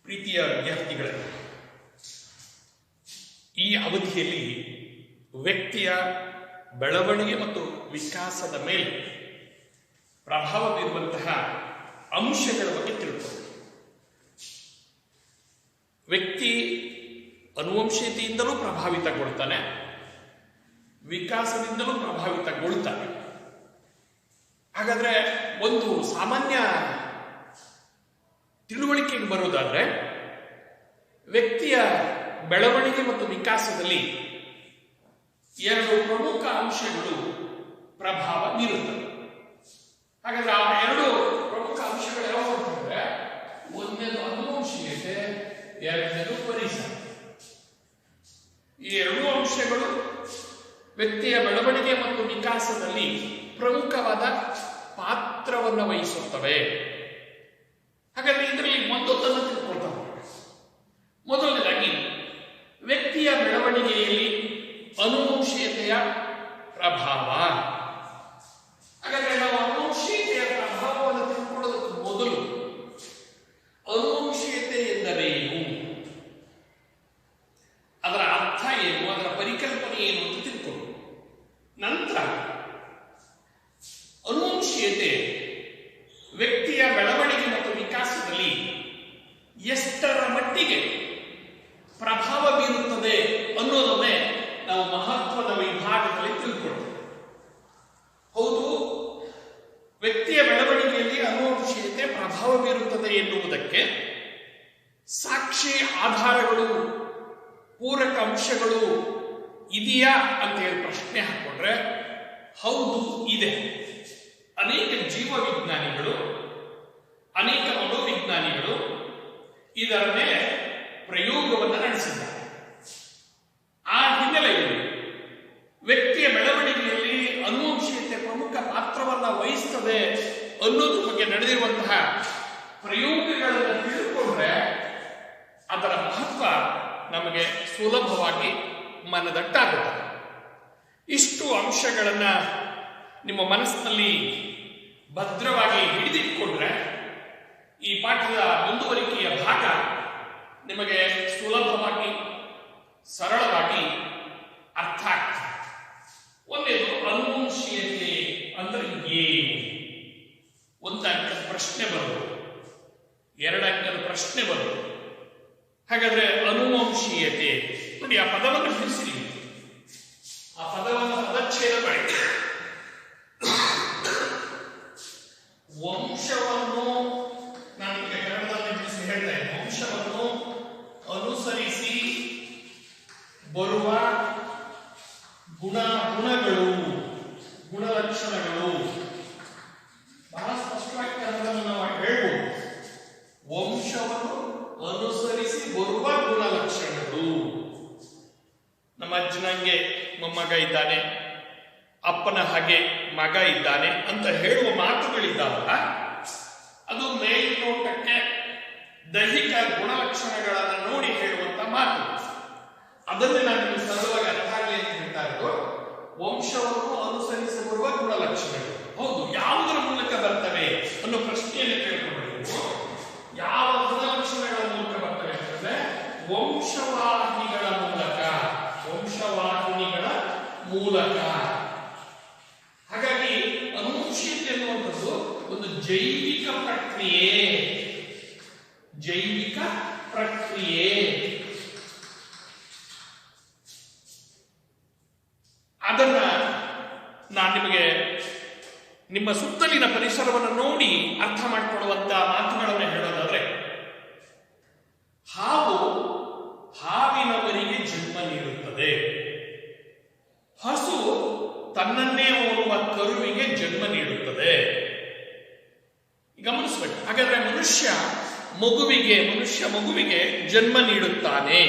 ಪ್ರೀತಿಯ ವಿದ್ಯಾರ್ಥಿಗಳೇ, ಈ ಅವಧಿಯಲ್ಲಿ ವ್ಯಕ್ತಿಯ ಬೆಳವಣಿಗೆ ಮತ್ತು ವಿಕಾಸದ ಮೇಲೆ ಪ್ರಭಾವ ಬೀರುವಂತಹ ಅಂಶಗಳ ಬಗ್ಗೆ ತಿಳ್ಕೊಳ್ಳಿ. ವ್ಯಕ್ತಿ ಅನುವಂಶೀಯತೆಯಿಂದಲೂ ಪ್ರಭಾವಿತಗೊಳ್ತಾನೆ, ವಿಕಾಸದಿಂದಲೂ ಪ್ರಭಾವಿತಗೊಳ್ತಾನೆ. ಹಾಗಾದ್ರೆ ಒಂದು ಸಾಮಾನ್ಯ ತಿಳುವಳಿಕೆಗೆ ಬರುವುದಾದ್ರೆ, ವ್ಯಕ್ತಿಯ ಬೆಳವಣಿಗೆ ಮತ್ತು ವಿಕಾಸದಲ್ಲಿ ಎರಡು ಪ್ರಮುಖ ಅಂಶಗಳು ಪ್ರಭಾವ ಬೀರುತ್ತವೆ. ಹಾಗಾದ್ರೆ ಆ ಎರಡು ಪ್ರಮುಖ ಅಂಶಗಳು ಯಾವ ಅಂತಂದ್ರೆ, ಒಂದನೇದು ಅನುವಂಶೀಯತೆ, ಎರಡನೇದು ಪರಿಸರ. ಈ ಎರಡೂ ಅಂಶಗಳು ವ್ಯಕ್ತಿಯ ಬೆಳವಣಿಗೆ ಮತ್ತು ವಿಕಾಸದಲ್ಲಿ ಪ್ರಮುಖವಾದ ಪಾತ್ರವನ್ನು ವಹಿಸುತ್ತವೆ. ಹಾಗಾದ್ರೆ ಇದರಲ್ಲಿ ಒಂದೊಂದನ್ನು ತಿಳ್ಕೊಳ್ತಾ ಹೋಗೋಣ. ಮೊದಲನೇದಾಗಿ, ವ್ಯಕ್ತಿಯ ಬೆಳವಣಿಗೆಯಲ್ಲಿ ಅನುವಂಶೀಯತೆಯ ಪ್ರಭಾವ. ಹಾಗಾದ್ರೆ ನಾವು ಅನುವಂಶೀಯತೆಯ ಪ್ರಭಾವವನ್ನು ತಿಳ್ಕೊಳ್ಳೋದಕ್ಕೆ ಮೊದಲು ಅನುವಂಶೀಯತೆ ಎಂದರೇನು, ಅದರ ಅರ್ಥ ಏನು, ಅದರ ಪರಿಕಲ್ಪನೆ ಏನು ಅಂತ ತಿಳ್ಕೊಳ್ಳೋಣ. ನಂತರ ಅನುವಂಶೀಯತೆ ವ್ಯಕ್ತಿಯ ಬೆಳವಣಿಗೆ ಮತ್ತು ವಿಕಾಸದಲ್ಲಿ ಎಷ್ಟರ ಮಟ್ಟಿಗೆ ಪ್ರಭಾವ ಬೀರುತ್ತದೆ ಅನ್ನೋದನ್ನೇ ನಾವು ಮಹತ್ವದ ವಿಭಾಗದಲ್ಲಿ ತಿಳ್ಕೊಳ್ತೇವೆ. ಹೌದು, ವ್ಯಕ್ತಿಯ ಬೆಳವಣಿಗೆಯಲ್ಲಿ ಅನುವಂಶೀಯತೆ ಪ್ರಭಾವ ಬೀರುತ್ತದೆ ಎನ್ನುವುದಕ್ಕೆ ಸಾಕ್ಷಿ ಆಧಾರಗಳು, ಪೂರಕ ಅಂಶಗಳು ಇದೆಯಾ ಅಂತ ಹೇಳಿ ಪ್ರಶ್ನೆ ಹಾಕೊಂಡ್ರೆ ಹೌದು, ಇದೆ. ಅನೇಕ ಜೀವವಿಜ್ಞಾನಿಗಳು, ಅನೇಕ ಮನೋವಿಜ್ಞಾನಿಗಳು ಇದರ ಮೇಲೆ ಪ್ರಯೋಗವನ್ನು ನಡೆಸಿದ್ದಾರೆ. ಆ ಹಿನ್ನೆಲೆಯಲ್ಲಿ ವ್ಯಕ್ತಿಯ ಬೆಳವಣಿಗೆಯಲ್ಲಿ ಅನುವಂಶೀಯತೆ ಪ್ರಮುಖ ಪಾತ್ರವನ್ನು ವಹಿಸುತ್ತದೆ ಅನ್ನೋದ್ರ ಬಗ್ಗೆ ನಡೆದಿರುವಂತಹ ಪ್ರಯೋಗಗಳನ್ನು ತಿಳಿದುಕೊಂಡ್ರೆ ಅದರ ಮಹತ್ವ ನಮಗೆ ಸುಲಭವಾಗಿ ಮನದಟ್ಟಾಗುತ್ತದೆ. ಇಷ್ಟು ಅಂಶಗಳನ್ನ ನಿಮ್ಮ ಮನಸ್ಸಿನಲ್ಲಿ ಭದ್ರವಾಗಿ ಹಿಡಿದಿಟ್ಕೊಂಡ್ರೆ ಈ ಪಾಠದ ಮುಂದುವರಿಕೆಯ ಭಾಗ ನಿಮಗೆ ಸುಲಭವಾಗಿ, ಸರಳವಾಗಿ ಅರ್ಥ ಆಗ್ತದೆ. ಒಂದೇದು ಅನುವಂಶೀಯತೆ ಅಂದ್ರೆ ಏನು? ಒಂದು ಅಂಕದ ಪ್ರಶ್ನೆ ಬರೋದು, ಎರಡು ಅಂಕದ ಪ್ರಶ್ನೆ ಬರೋದು. ಹಾಗಾದ್ರೆ ಅನುವಂಶೀಯತೆ ನೋಡಿ, ಆ ಪದವನ್ನು ಬಿಡಿಸಿರಿ, ಆ ಪದವನ್ನು ಪದಚ್ಛೇದ ಮಾಡಿ. ವಂಶವನ್ನು ನಾನು ಈಗ ಕನ್ನಡದಲ್ಲಿ ಬಿಡಿಸಿ ಹೇಳ್ತಾ ಇದ್ದೆ. ವಂಶವನ್ನು ಅನುಸರಿಸಿ ಬರುವ ಗುಣಗಳು, ಗುಣಲಕ್ಷಣಗಳು. ಬಹಳ ಸ್ಪಷ್ಟವಾಗಿ ಕನ್ನಡದಲ್ಲಿ ನಾವು ಹೇಳ್ಬೋದು. ವಂಶವನ್ನು ಅನುಸರಿಸಿ ಬರುವ ಗುಣಲಕ್ಷಣಗಳು. ನಮ್ಮ ಅಜ್ಜನಂಗೆ ಮೊಮ್ಮಗ ಇದ್ದಾನೆ, ಅಪ್ಪನ ಹಾಗೆ ಮಗ ಇದ್ದಾನೆ ಅಂತ ಹೇಳುವ ಮಾತುಗಳಿದ್ದಾವಲ್ಲ, ಅದು ಮೇಲ್ನೋಟಕ್ಕೆ ದೈಹಿಕ ಗುಣಲಕ್ಷಣಗಳನ್ನು ನೋಡಿ ಹೇಳುವಂತ ಮಾತು. ಅದನ್ನೇ ನಾನು ನಿಮಗೆ ಸರಳವಾಗಿ ಅರ್ಥ ಆಗಲಿ ಅಂತ ಹೇಳ್ತಾ ಇರೋದು. ವಂಶವನ್ನು ಅನುಸರಿಸಿ ಬರುವ ಗುಣಲಕ್ಷಣಗಳು, ಹೌದು, ಯಾವುದರ ಮೂಲಕ ಬರ್ತವೆ ಅನ್ನೋ ಪ್ರಶ್ನೆಯನ್ನು ಕೇಳ್ಕೊಂಡಿದ್ರು. ಯಾವ ಗುಣಲಕ್ಷಣಗಳ ಮೂಲಕ ಬರ್ತವೆ ಅಂತಂದ್ರೆ ವಂಶವಾಹಿನಿಗಳ ಮೂಲಕ, ವಂಶವಾಹಿನಿಗಳ ಮೂಲಕ. ಹಾಗಾಗಿ ಅನುವಂಶೀಯತೆ ಎನ್ನುವಂಥದ್ದು ಒಂದು ಜೈವಿಕ ಪ್ರಕ್ರಿಯೆ, ಜೈವಿಕ ಪ್ರಕ್ರಿಯೆ. ಅದನ್ನ ನಾನು ನಿಮಗೆ ನಿಮ್ಮ ಸುತ್ತಲಿನ ಪರಿಸರವನ್ನು ನೋಡಿ ಅರ್ಥ ಮಾಡಿಕೊಳ್ಳುವಂತ ಮಾತುಗಳನ್ನು ಹೇಳೋದಾದ್ರೆ, ಹಾವು ಹಾವಿನವರಿಗೆ ಜನ್ಮ ನೀಡುತ್ತದೆ, ಹಸು ತನ್ನನ್ನೇ ಹೋಲುವ ಕರುವಿಗೆ ಜನ್ಮ ನೀಡುತ್ತದೆ. ಗಮನಿಸಬೇಕು. ಹಾಗಾದ್ರೆ ಮನುಷ್ಯ ಮಗುವಿಗೆ ಜನ್ಮ ನೀಡುತ್ತಾನೆ.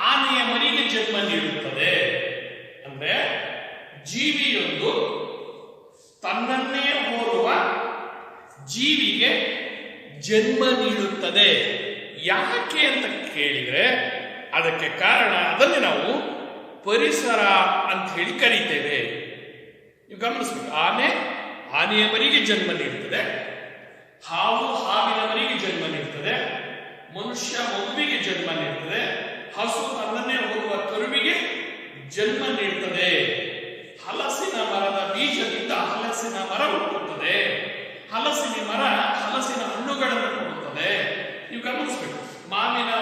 ಆನೆಯ ಮರಿಗೆ ಜನ್ಮ ನೀಡುತ್ತದೆ. ಅಂದ್ರೆ ಜೀವಿಯೊಂದು ತನ್ನನ್ನೇ ಹೋಲುವ ಜೀವಿಗೆ ಜನ್ಮ ನೀಡುತ್ತದೆ. ಯಾಕೆ ಅಂತ ಕೇಳಿದ್ರೆ ಅದಕ್ಕೆ ಕಾರಣ, ಅದನ್ನೇ ನಾವು ಪರಿಸರ ಅಂತ ಹೇಳಿ ಕರೀತೇವೆ. ನೀವು ಗಮನಿಸಬೇಕು. ಆನೆಯ ಮರಿಗೆ ಜನ್ಮ ನೀಡುತ್ತದೆ, ಹಾವು ಹಾವಿನವರಿಗೆ ಜನ್ಮ ನೀಡ್ತದೆ, ಮನುಷ್ಯ ಮಗುವಿಗೆ ಜನ್ಮ ನೀಡ್ತದೆ, ಹಸು ತನ್ನನ್ನೇ ಹೋಗುವ ಕರುವಿಗೆ ಜನ್ಮ ನೀಡ್ತದೆ. ಹಲಸಿನ ಮರದ ಬೀಜದಿಂದ ಹಲಸಿನ ಮರ ಹುಟ್ಟುತ್ತದೆ. ಹಲಸಿನ ಮರ ಹಲಸಿನ ಹಣ್ಣುಗಳನ್ನು ಕೊಡುತ್ತದೆ. ನೀವು ಗಮನಿಸಬೇಕು, ಮಾವಿನ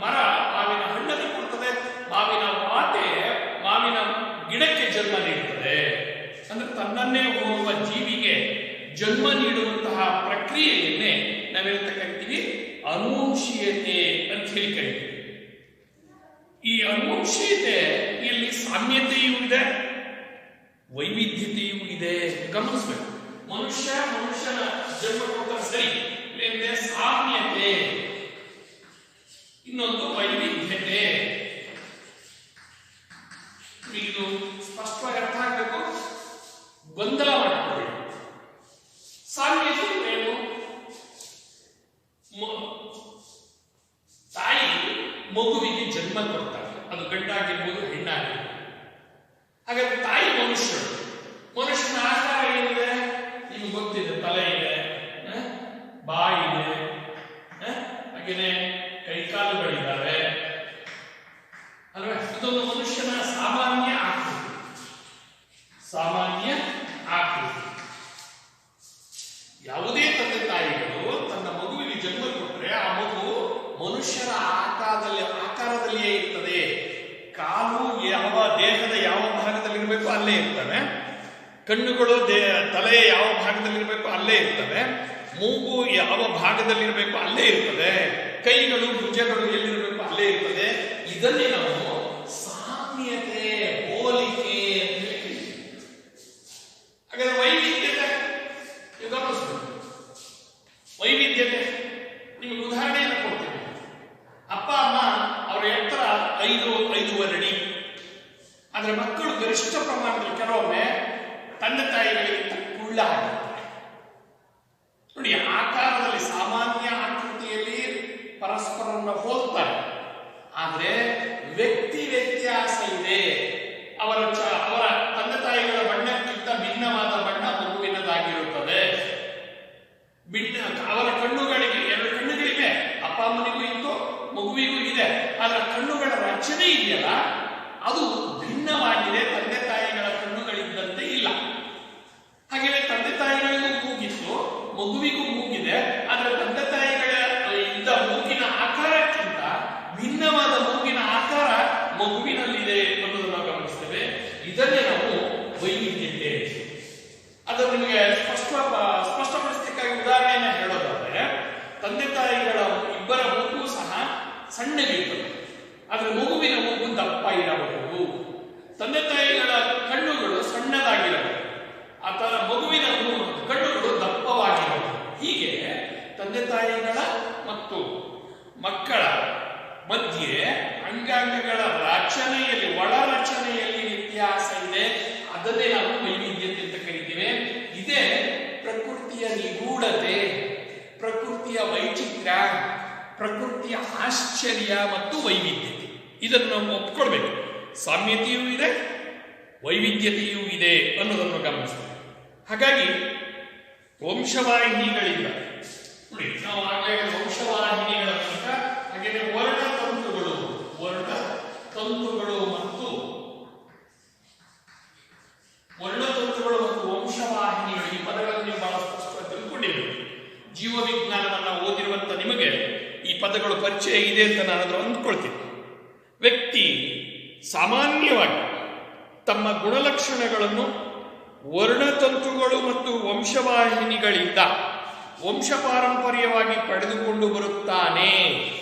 ಮರ ಮಾವಿನ ಹಣ್ಣನ್ನು ಕೊಡುತ್ತದೆ, ಮಾವಿನ ವಾಟೆ ಮಾವಿನ ಗಿಡಕ್ಕೆ ಜನ್ಮ ನೀಡುತ್ತದೆ. ಅಂದ್ರೆ ತನ್ನನ್ನೇ ಹೋಗುವ ಜೀವಿಗೆ ಜನ್ಮ ನೀಡುವಂತಹ ಪ್ರಕ್ರಿಯೆಯನ್ನೇ ನಾವೇನಂತ ಕರಿತೀವಿ, ಅನುವಂಶೀಯತೆ ಅಂತ ಹೇಳಿ ಕರಿತೀವಿ. ಈ ಅನುವಂಶೀಯತೆಯಲ್ಲಿ ಸಾಮ್ಯತೆಯೂ ಇದೆ, ವೈವಿಧ್ಯತೆಯೂ ಇದೆ. ಗಮನಿಸಬೇಕು, ಮನುಷ್ಯನ ಜನ್ಮ ಕೊಡ್ತಾರೆ ಸರಿ, ಇಲ್ಲೇ ಸಾಮ್ಯತೆ, ಇನ್ನೊಂದು ವೈವಿಧ್ಯತೆ. ಇದು ಸ್ಪಷ್ಟವಾಗಿ ಅರ್ಥ ಆಗಬೇಕು, ಗೊಂದಲ ಮಾಡಿಕೊಳ್ಳಿ. ಸಾಮ್ಯತೆ ಏನು? ತಾಯಿ ಮಗುವಿಗೆ ಜನ್ಮ ಕೊಡ್ತಾರೆ, ಅದು ಗಂಡಾಗಿರ್ಬೋದು ಹೆಣ್ಣಾಗಿರ್ಬೋದು. ಹಾಗಾದ್ರೆ ತಾಯಿ ಮನುಷ್ಯನ ಆಕಾರ ಏನಿದೆ ನಿಮ್ಗೆ ಗೊತ್ತಿದೆ, ತಲೆ ಇದೆ, ಬಾಯಿ ಇದೆ, ಹಾಗೇನೆ ಕೈಕಾಲುಗಳಿದ್ದಾವೆ ಅಲ್ವಾ? ಇದೊಂದು ಮನುಷ್ಯನ ಸಾಮಾನ್ಯ ಆಕೃತಿ. ಯಾವುದೇ ತಂದೆ ತಾಯಿಗಳು ತನ್ನ ಮಗುವಿಗೆ ಜನ್ಮ ಕೊಟ್ಟರೆ ಆ ಮಗು ಮನುಷ್ಯರ ಆಕಾರದಲ್ಲಿಯೇ ಇರ್ತದೆ. ಕಾಲು ದೇಹದ ಯಾವ ಭಾಗದಲ್ಲಿರಬೇಕು ಅಲ್ಲೇ ಇರ್ತವೆ, ಕಣ್ಣುಗಳು ತಲೆಯ ಯಾವ ಭಾಗದಲ್ಲಿರಬೇಕು ಅಲ್ಲೇ ಇರ್ತವೆ, ಮೂಗು ಯಾವ ಭಾಗದಲ್ಲಿರಬೇಕು ಅಲ್ಲೇ ಇರ್ತದೆ, ಕೈಗಳು ಭುಜಗಳು ಎಲ್ಲಿರಬೇಕು ಅಲ್ಲೇ ಇರ್ತದೆ. ಇದನ್ನೇ ನಾವು ಸಾಮ್ಯತೆ, ಹೋಲಿಕೆ ಅಂತ ಹೇಳ್ತೀವಿ. ಹಾಗಾದ್ರೆ ವೈವಿಧ್ಯತೆ ಗಮನಿಸಬೇಕು. ವೈವಿಧ್ಯತೆ ನಿಮಗೆ ಉದಾಹರಣೆಯನ್ನು ಕೊಡ್ತೀನಿ. ಅಪ್ಪ ಅಮ್ಮ ಅವರ ಎತ್ತರ 5-5.5 ಅಡಿ, ಆದ್ರೆ ಮಕ್ಕಳು ಗರಿಷ್ಠ ಪ್ರಮಾಣದಲ್ಲಿ ಕೆಲವೊಮ್ಮೆ ತಂದೆ ತಾಯಿಗಳಿಗಿಂತ ಕುಳ್ಳಾಗಿರ್ತಾರೆ. ನೋಡಿ, ಆಕಾರದಲ್ಲಿ ಸಾಮಾನ್ಯ ಆಕೃತಿಯಲ್ಲಿ ಪರಸ್ಪರವನ್ನು ಹೋಲ್ತಾರೆ, ಆದ್ರೆ ವ್ಯಕ್ತಿ ವ್ಯತ್ಯಾಸ ಇದೆ. ಅವರ ತಂದೆ ತಾಯಿಗಳ ಬಣ್ಣಕ್ಕಿಂತ ಭಿನ್ನವಾದ ಬಣ್ಣ ಮಗುವಿನದಾಗಿರುತ್ತದೆ. ಅವರ ಕಣ್ಣುಗಳಿಗೆ 2 ಕಣ್ಣುಗಳಿವೆ, ಅಪ್ಪ ಅಮ್ಮನಿಗೂ ಇತ್ತು, ಮಗುವಿಗೂ ಇದೆ. ಆದ್ರೆ ಕಣ್ಣುಗಳ ರಚನೆ ಇದೆಯಲ್ಲ, ಅದು ಭಿನ್ನವಾಗಿದೆ, ತಂದೆ ತಾಯಿಗಳ ಕಣ್ಣುಗಳಿದ್ದಂತೆ ಇಲ್ಲ. ಹಾಗೆಯೇ ತಂದೆ ತಾಯಿಗಳಿಗೂ ಮೂಗಿತ್ತು, ಮಗುವಿಗೂ ಮೂಗಿದೆ, ಆದ್ರೆ ತಂದೆ ತಾಯಿಗಳ ಇದ್ದ ಮೂಗಿನ ಆಕಾರಕ್ಕಿಂತ ಭಿನ್ನವಾದ ಮೂಗಿನ ಆಕಾರ ಮಗುವಿನಲ್ಲಿದೆ ಅನ್ನೋದನ್ನು ನಾವು ಗಮನಿಸ್ತೇವೆ. ಇದನ್ನೇ ನಾವು ವೈವಿಧ್ಯತೆ. ಅದನ್ನು ನಿಮಗೆ ಸ್ಪಷ್ಟಪಡಿಸಲಿಕ್ಕಾಗಿ ಉದಾಹರಣೆಯನ್ನ ಹೇಳೋದಾದ್ರೆ, ತಂದೆ ತಾಯಿಗಳ ಇಬ್ಬರ ಮೂಗು ಸಹ ಸಣ್ಣಗಿರ್ತದೆ, ಆದ್ರೆ ಮಗುವಿನ ಮೂಗು ದಪ್ಪ ಇರಬಹುದು. ತಂದೆ ತಾಯಿಗಳ ಕಣ್ಣುಗಳು ಸಣ್ಣದಾಗಿರಬಹುದು, ಅಥವಾ ಮಗುವಿನ ಕಣ್ಣುಗಳು ದಪ್ಪವಾಗಿರಬಹುದು. ಹೀಗೆ ತಂದೆ ತಾಯಿಗಳ ಮತ್ತು ಮಕ್ಕಳ ಮಧ್ಯೆ ಅಂಗಾಂಗಗಳ ರಚನೆಯಲ್ಲಿ, ಒಳ ರಚನೆಯಲ್ಲಿ ವ್ಯತ್ಯಾಸ ಇದೆ. ಅದನ್ನೇ ನಾವು ವೈವಿಧ್ಯತೆ ಅಂತ ಕರಿತೇವೆ. ಇದೇ ಪ್ರಕೃತಿಯ ನಿಗೂಢತೆ, ಪ್ರಕೃತಿಯ ವೈಚಿತ್ರ್ಯ, ಪ್ರಕೃತಿಯ ಆಶ್ಚರ್ಯ ಮತ್ತು ವೈವಿಧ್ಯತೆ. ಇದನ್ನು ನಾವು ಒಪ್ಕೊಳ್ಬೇಕು. ಸಾಮ್ಯತೆಯೂ ಇದೆ, ವೈವಿಧ್ಯತೆಯೂ ಇದೆ ಅನ್ನೋದನ್ನು ಗಮನಿಸ್ತೇವೆ. ಹಾಗಾಗಿ ವಂಶವಾಹಿನಿಗಳಿಂದ ನೋಡಿ, ನಾವು ಆಗಲೇ ವಂಶವಾಹಿನಿಗಳ ಮೂಲಕ, ಹಾಗೆಯೇ ವರ್ಣತಂತುಗಳು ಮತ್ತು ವಂಶವಾಹಿನಿಗಳು, ಈ ಪದಗಳನ್ನು ನೀವು ಬಹಳ ಸ್ಪಷ್ಟವಾಗಿ ತಿಳ್ಕೊಂಡಿರಬೇಕು. ಜೀವ ವಿಜ್ಞಾನವನ್ನ ಓದಿರುವಂತ ನಿಮಗೆ ಈ ಪದಗಳು ಪರಿಚಯ ಇದೆ ಅಂತ ನಾನು ಅಂದ್ಕೊಳ್ತೀನಿ. ವ್ಯಕ್ತಿ ಸಾಮಾನ್ಯವಾಗಿ ತಮ್ಮ ಗುಣಲಕ್ಷಣಗಳನ್ನು ವರ್ಣತಂತುಗಳು ಮತ್ತು ವಂಶವಾಹಿನಿಗಳಿಂದ ವಂಶ ಪಾರಂಪರ್ಯವಾಗಿ ಪಡೆದುಕೊಂಡು ಬರುತ್ತಾನೆ.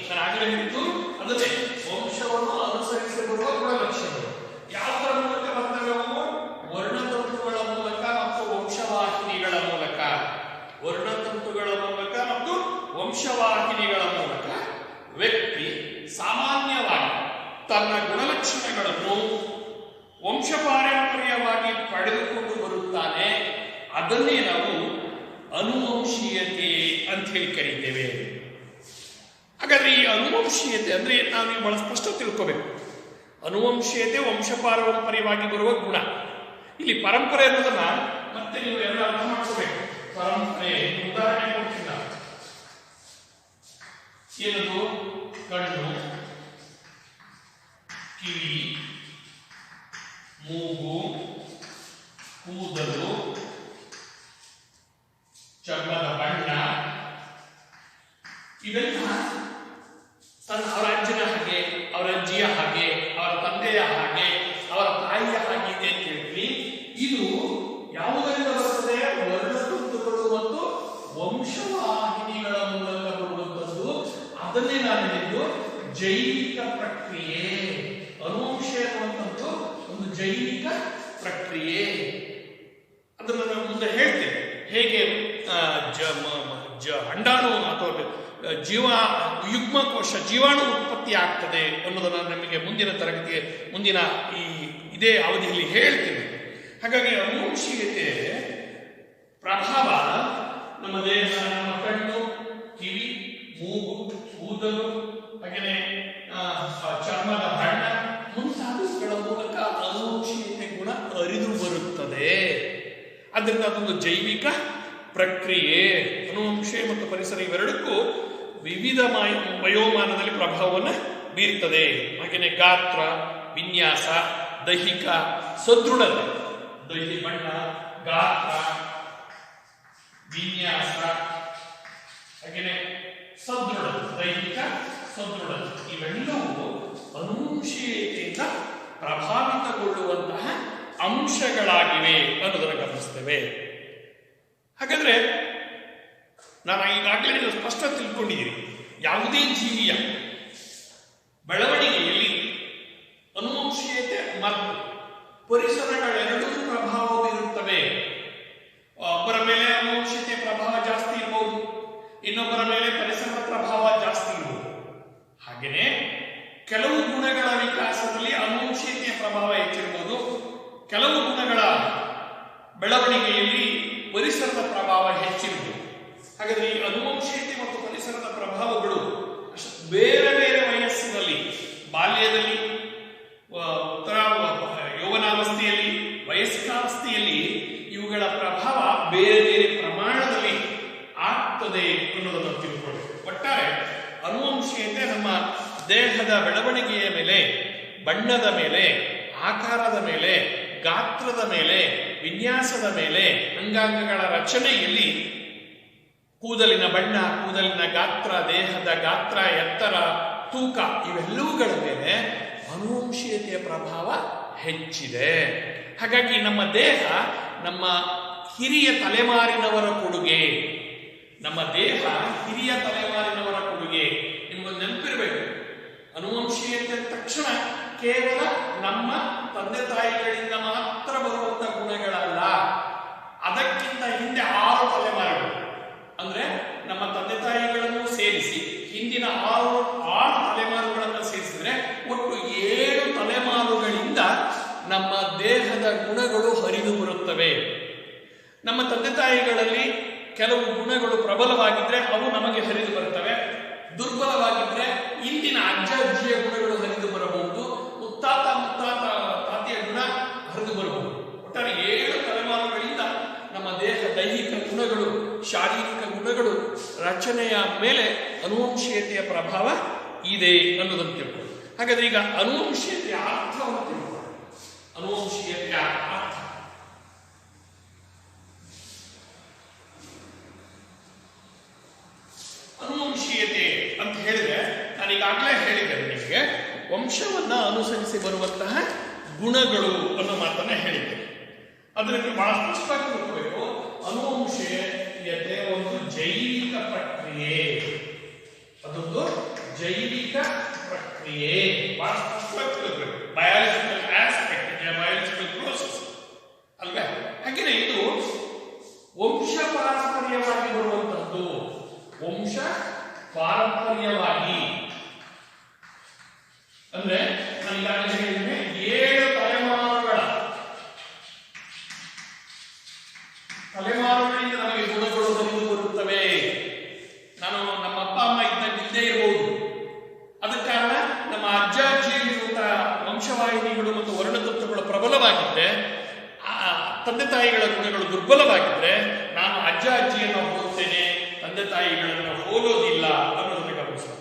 ನಾನು ಆಗಲೇ ಹೇಳಿದ್ದು ಅದನ್ನೇ, ವಂಶವನ್ನು ಅನುಸರಿಸಿ ಬರುವ ಗುಣಲಕ್ಷಣಗಳು ಯಾವುದರ ಮೂಲಕ ಬರ್ತವೆ? ವರ್ಣತಂತುಗಳ ಮೂಲಕ ಮತ್ತು ವಂಶವಾಹಿನಿಗಳ ಮೂಲಕ. ವರ್ಣತಂತುಗಳ ಮೂಲಕ ಮತ್ತು ವಂಶವಾಹಿನಿಗಳ ಮೂಲಕ ವ್ಯಕ್ತಿ ಸಾಮಾನ್ಯವಾಗಿ ತನ್ನ ಗುಣಲಕ್ಷಣಗಳನ್ನು ವಂಶ ಪಾರಂಪರ್ಯವಾಗಿ ಪಡೆದುಕೊಂಡು ಬರುತ್ತಾನೆ. ಅದನ್ನೇ ನಾವು ಅನುವಂಶೀಯತೆ ಅಂತ ಹೇಳಿ ಕರೀತೇವೆ. ಹಾಗಾದ್ರೆ ಈ ಅನುವಂಶೀಯತೆ ಅಂದ್ರೆ ನಾವು ಬಹಳ ಸ್ಪಷ್ಟ ತಿಳ್ಕೋಬೇಕು. ಅನುವಂಶೀಯತೆ ವಂಶ ಪಾರಂಪರ್ಯವಾಗಿ ಬರುವ ಗುಣ. ಇಲ್ಲಿ ಪರಂಪರೆ ಅನ್ನೋದನ್ನ ಮತ್ತೆ ನೀವು ಎಲ್ಲ ಅರ್ಥ ಮಾಡ್ಕೋಬೇಕು. ಪರಂಪರೆ ಉದಾಹರಣೆ ಕೊಡ್ತೀನಿ. ಜೈವಿಕ ಪ್ರಕ್ರಿಯೆ. ಅನುವಂಶ ಅನ್ನುವಂಥದ್ದು ಒಂದು ಜೈವಿಕ ಪ್ರಕ್ರಿಯೆ. ಅದನ್ನು ನಾನು ಮುಂದೆ ಹೇಳ್ತೇನೆ ಹೇಗೆ ಅಂಡಾಣು ಅಥವಾ ಯುಗ್ಮಕೋಶ ಜೀವಾಣು ಉತ್ಪತ್ತಿ ಆಗ್ತದೆ ಅನ್ನೋದನ್ನು ನಮಗೆ ಮುಂದಿನ ತರಗತಿಗೆ ಇದೇ ಅವಧಿಯಲ್ಲಿ ಹೇಳ್ತೇನೆ. ಹಾಗಾಗಿ ಅನುವಂಶೀಯತೆ ಪ್ರಭಾವ ನಮ್ಮ ದೇಹ, ನಮ್ಮ ಕಣ್ಣು, ಕಿವಿ, ಮೂಗು, ಕೂದಲು, ಹಾಗೆಯೇ ಚರ್ಮದ ಬಣ್ಣ ಮುಂತಾದವುಗಳ ಮೂಲಕ ಅನುವಂಶೀಯತೆ ಗುಣ ಅರಿದು ಬರುತ್ತದೆ. ಆದ್ದರಿಂದ ಅದೊಂದು ಜೈವಿಕ ಪ್ರಕ್ರಿಯೆ. ಅನುವಂಶ ಮತ್ತು ಪರಿಸರ ಇವೆರಡಕ್ಕೂ ವಿವಿಧ ವಯೋಮಾನದಲ್ಲಿ ಪ್ರಭಾವವನ್ನು ಬೀರ್ತದೆ. ಹಾಗೆಯೇ ಗಾತ್ರ, ವಿನ್ಯಾಸ, ದೈಹಿಕ ಸದೃಢತೆ, ದೈಹಿಕ ಬಣ್ಣ, ಗಾತ್ರ, ವಿನ್ಯಾಸ, ಹಾಗೆಯೇ ಸದೃಢತೆ, ದೈಹಿಕ ಸದೃಢತೆ ಇವೆಲ್ಲವೂ ಅನುವಂಶೀಯತೆಯಿಂದ ಪ್ರಭಾವಿತಗೊಳ್ಳುವಂತಹ ಅಂಶಗಳಾಗಿವೆ ಅನ್ನೋದನ್ನು ಗಮನಿಸ್ತೇವೆ. ಹಾಗಾದ್ರೆ ನಾನು ಈಗಾಗಲೇ ಸ್ಪಷ್ಟ ತಿಳ್ಕೊಂಡಿದ್ದೀನಿ, ಯಾವುದೇ ಜೀವಿಯ ಬೆಳವಣಿಗೆಯಲ್ಲಿ ಅನುವಂಶೀಯತೆ ಮತ್ತು ಪರಿಸರಗಳೆರಡೂ ಪ್ರಭಾವ ಬೀರುತ್ತವೆ. ಒಬ್ಬರ ಮೇಲೆ ಅನುವಂಶೀಯತೆ ಪ್ರಭಾವ ಜಾಸ್ತಿ ಇರಬಹುದು, ಇನ್ನೊಬ್ಬರ ಮೇಲೆ ಪರಿಸರದ ಪ್ರಭಾವ ಜಾಸ್ತಿ ಇರಬಹುದು. ಹಾಗೆಯೇ ಕೆಲವು ಗುಣಗಳ ವಿಕಾಸದಲ್ಲಿ ಅನುವಂಶೀಯತೆಯ ಪ್ರಭಾವ ಹೆಚ್ಚಿರಬಹುದು, ಕೆಲವು ಗುಣಗಳ ಬೆಳವಣಿಗೆಯಲ್ಲಿ ಪರಿಸರದ ಪ್ರಭಾವ ಹೆಚ್ಚಿರಬಹುದು. ಹಾಗಾದ್ರೆ ಈ ಅನುವಂಶೀಯತೆ ಮತ್ತು ಪರಿಸರದ ಪ್ರಭಾವಗಳು ಬೇರೆ ಬೇರೆ ವಯಸ್ಸಿನಲ್ಲಿ, ಬಾಲ್ಯದಲ್ಲಿ, ಉತ್ತರ ಯೌವನಾವಸ್ಥೆಯಲ್ಲಿ, ವಯಸ್ಕಾವಸ್ಥೆಯಲ್ಲಿ ಇವುಗಳ ಪ್ರಭಾವ ಬೇರೆ ಬೇರೆ ಪ್ರಮಾಣದಲ್ಲಿ ಆಗ್ತದೆ ಅನ್ನೋದನ್ನು ತಿಳ್ಕೊಳ್ಳಿ. ಒಟ್ಟಾರೆ ಅನುವಂಶೀಯತೆ ನಮ್ಮ ದೇಹದ ಬೆಳವಣಿಗೆಯ ಮೇಲೆ, ಬಣ್ಣದ ಮೇಲೆ, ಆಕಾರದ ಮೇಲೆ, ಗಾತ್ರದ ಮೇಲೆ, ವಿನ್ಯಾಸದ ಮೇಲೆ, ಅಂಗಾಂಗಗಳ ರಚನೆಯಲ್ಲಿ, ಕೂದಲಿನ ಬಣ್ಣ, ಕೂದಲಿನ ಗಾತ್ರ, ದೇಹದ ಗಾತ್ರ, ಎತ್ತರ, ತೂಕ ಇವೆಲ್ಲವುಗಳ ಮೇಲೆ ಅನುವಂಶೀಯತೆಯ ಪ್ರಭಾವ ಹೆಚ್ಚಿದೆ. ಹಾಗಾಗಿ ನಮ್ಮ ದೇಹ ನಮ್ಮ ಹಿರಿಯ ತಲೆಮಾರಿನವರ ಕೊಡುಗೆ. ನಮ್ಮ ದೇಹ ಹಿರಿಯ ತಲೆಮಾರಿನವರ ಕೊಡುಗೆ. ನಿಮಗೊಂದು ನೆನಪಿರಬೇಕು, ಅನುವಂಶೀಯತೆ ತಕ್ಷಣ ಕೇವಲ ನಮ್ಮ ತಂದೆ ತಾಯಿಗಳಿಂದ ಮಾತ್ರ ಬರುವಂತಹ ಗುಣಗಳಲ್ಲ. ಅದಕ್ಕಿಂತ ಹಿಂದೆ 6 ತಲೆಮಾರುಗಳು, ಅಂದ್ರೆ ನಮ್ಮ ತಂದೆ ತಾಯಿಗಳನ್ನು ಸೇರಿಸಿ ಹಿಂದಿನ 6 ತಲೆಮಾರುಗಳನ್ನು ಸೇರಿಸಿದ್ರೆ ಒಟ್ಟು 7 ತಲೆಮಾರುಗಳಿಂದ ನಮ್ಮ ದೇಹದ ಗುಣಗಳು ಹರಿದು ಬರುತ್ತವೆ. ನಮ್ಮ ತಂದೆ ತಾಯಿಗಳಲ್ಲಿ ಕೆಲವು ಗುಣಗಳು ಪ್ರಬಲವಾಗಿದ್ರೆ ಅವು ನಮಗೆ ಹರಿದು ಬರುತ್ತವೆ. ದುರ್ಬಲವಾಗಿದ್ರೆ ಇಂದಿನ ಅಜ್ಜ ಅಜ್ಜಿಯ ಗುಣಗಳು ಹರಿದು ಬರಬಹುದು, ತಾತಿಯ ಗುಣ ಹರಿದು ಬರಬಹುದು. ಒಟ್ಟಾರೆ 7 ತಲೆಮಾರುಗಳಿಂದ ನಮ್ಮ ದೇಹ ದೈಹಿಕ ಗುಣಗಳು, ಶಾರೀರಿಕ ಗುಣಗಳು ರಚನೆಯ ಮೇಲೆ ಅನುವಂಶೀಯತೆಯ ಪ್ರಭಾವ ಇದೆ ಅನ್ನೋದನ್ನು ತಿಳ್ಕೊಳ್ಳಿ. ಹಾಗಾದ್ರೆ ಈಗ ಅನುವಂಶೀಯತೆಯ ಅರ್ಥವನ್ನು ತಿಳ್ಕೊಳ್ಳಿ. ಅನುವಂಶೀಯತೆಯ ಅರ್ಥ ಅನುವಂಶೀಯತೆ ಅಂತ ಹೇಳಿದ್ರೆ ನಾನು ಈಗಾಗಲೇ ಹೇಳಿದ್ದೇನೆ ನಿಮಗೆ, ವಂಶವನ್ನ ಅನುಸರಿಸಿ ಬರುವಂತಹ ಗುಣಗಳು ಅನ್ನೋ ಮಾತನ್ನ ಹೇಳಿದ್ದೇನೆ. ಅದರಲ್ಲಿ ಬಹಳ ಸ್ಪಷ್ಟವಾಗಿ ತಿಳ್ಕೋಬೇಕು, ಅನುವಂಶೀಯತೆ ಒಂದು ಜೈವಿಕ ಪ್ರಕ್ರಿಯೆ. ಅದೊಂದು ಜೈವಿಕ ಪ್ರಕ್ರಿಯೆ, ಬಹಳ ಸ್ಪಷ್ಟವಾಗಿ ತಿಳ್ಕೋಬೇಕು. ಬಯಾಲಜಿಕಲ್ ಆಸ್ಪೆಕ್ಟ್, ಬಯಾಲಜಿಕಲ್ ಪ್ರೋಸೆಸ್ ಅಲ್ವೇ. ಹಾಗೆಯೇ ಇದು ವಂಶ ಪಾರಂಪರ್ಯವಾಗಿ ಬರುವಂತಹದ್ದು. ವಂಶ ಪಾರಂಪರ್ಯವಾಗಿ ಅಂದ್ರೆ ನಾನು ಈಗಾಗಲೇ ಹೇಳಿದ್ದೇನೆ, 7 ತಲೆಮಾರುಗಳಿಂದ ನಮಗೆ ಗುಣಗಳು ಹರಿದು ಬರುತ್ತವೆ. ನಾನು ನಮ್ಮ ಅಪ್ಪ ಅಮ್ಮ ಇದ್ದೇ ಇರಬಹುದು. ಅದಕ್ಕೆ ಕಾರಣ ನಮ್ಮ ಅಜ್ಜ ಅಜ್ಜಿಯಲ್ಲಿರುವಂತಹ ವಂಶವಾಹಿನಿಗಳು ಮತ್ತು ವರ್ಣತತ್ವಗಳು ಪ್ರಬಲವಾಗಿದ್ದರೆ, ತಂದೆ ತಾಯಿಗಳ ಗುಣಗಳು ದುರ್ಬಲವಾಗಿದ್ದರೆ ನಾನು ಅಜ್ಜ ಅಜ್ಜಿಯನ್ನು ಹೋಲ್ತೇನೆ, ತಂದೆ ತಾಯಿಗಳನ್ನು ಹೋಲೋದಿಲ್ಲ ಅನ್ನೋದನ್ನು ಗಮನಿಸಬೇಕು.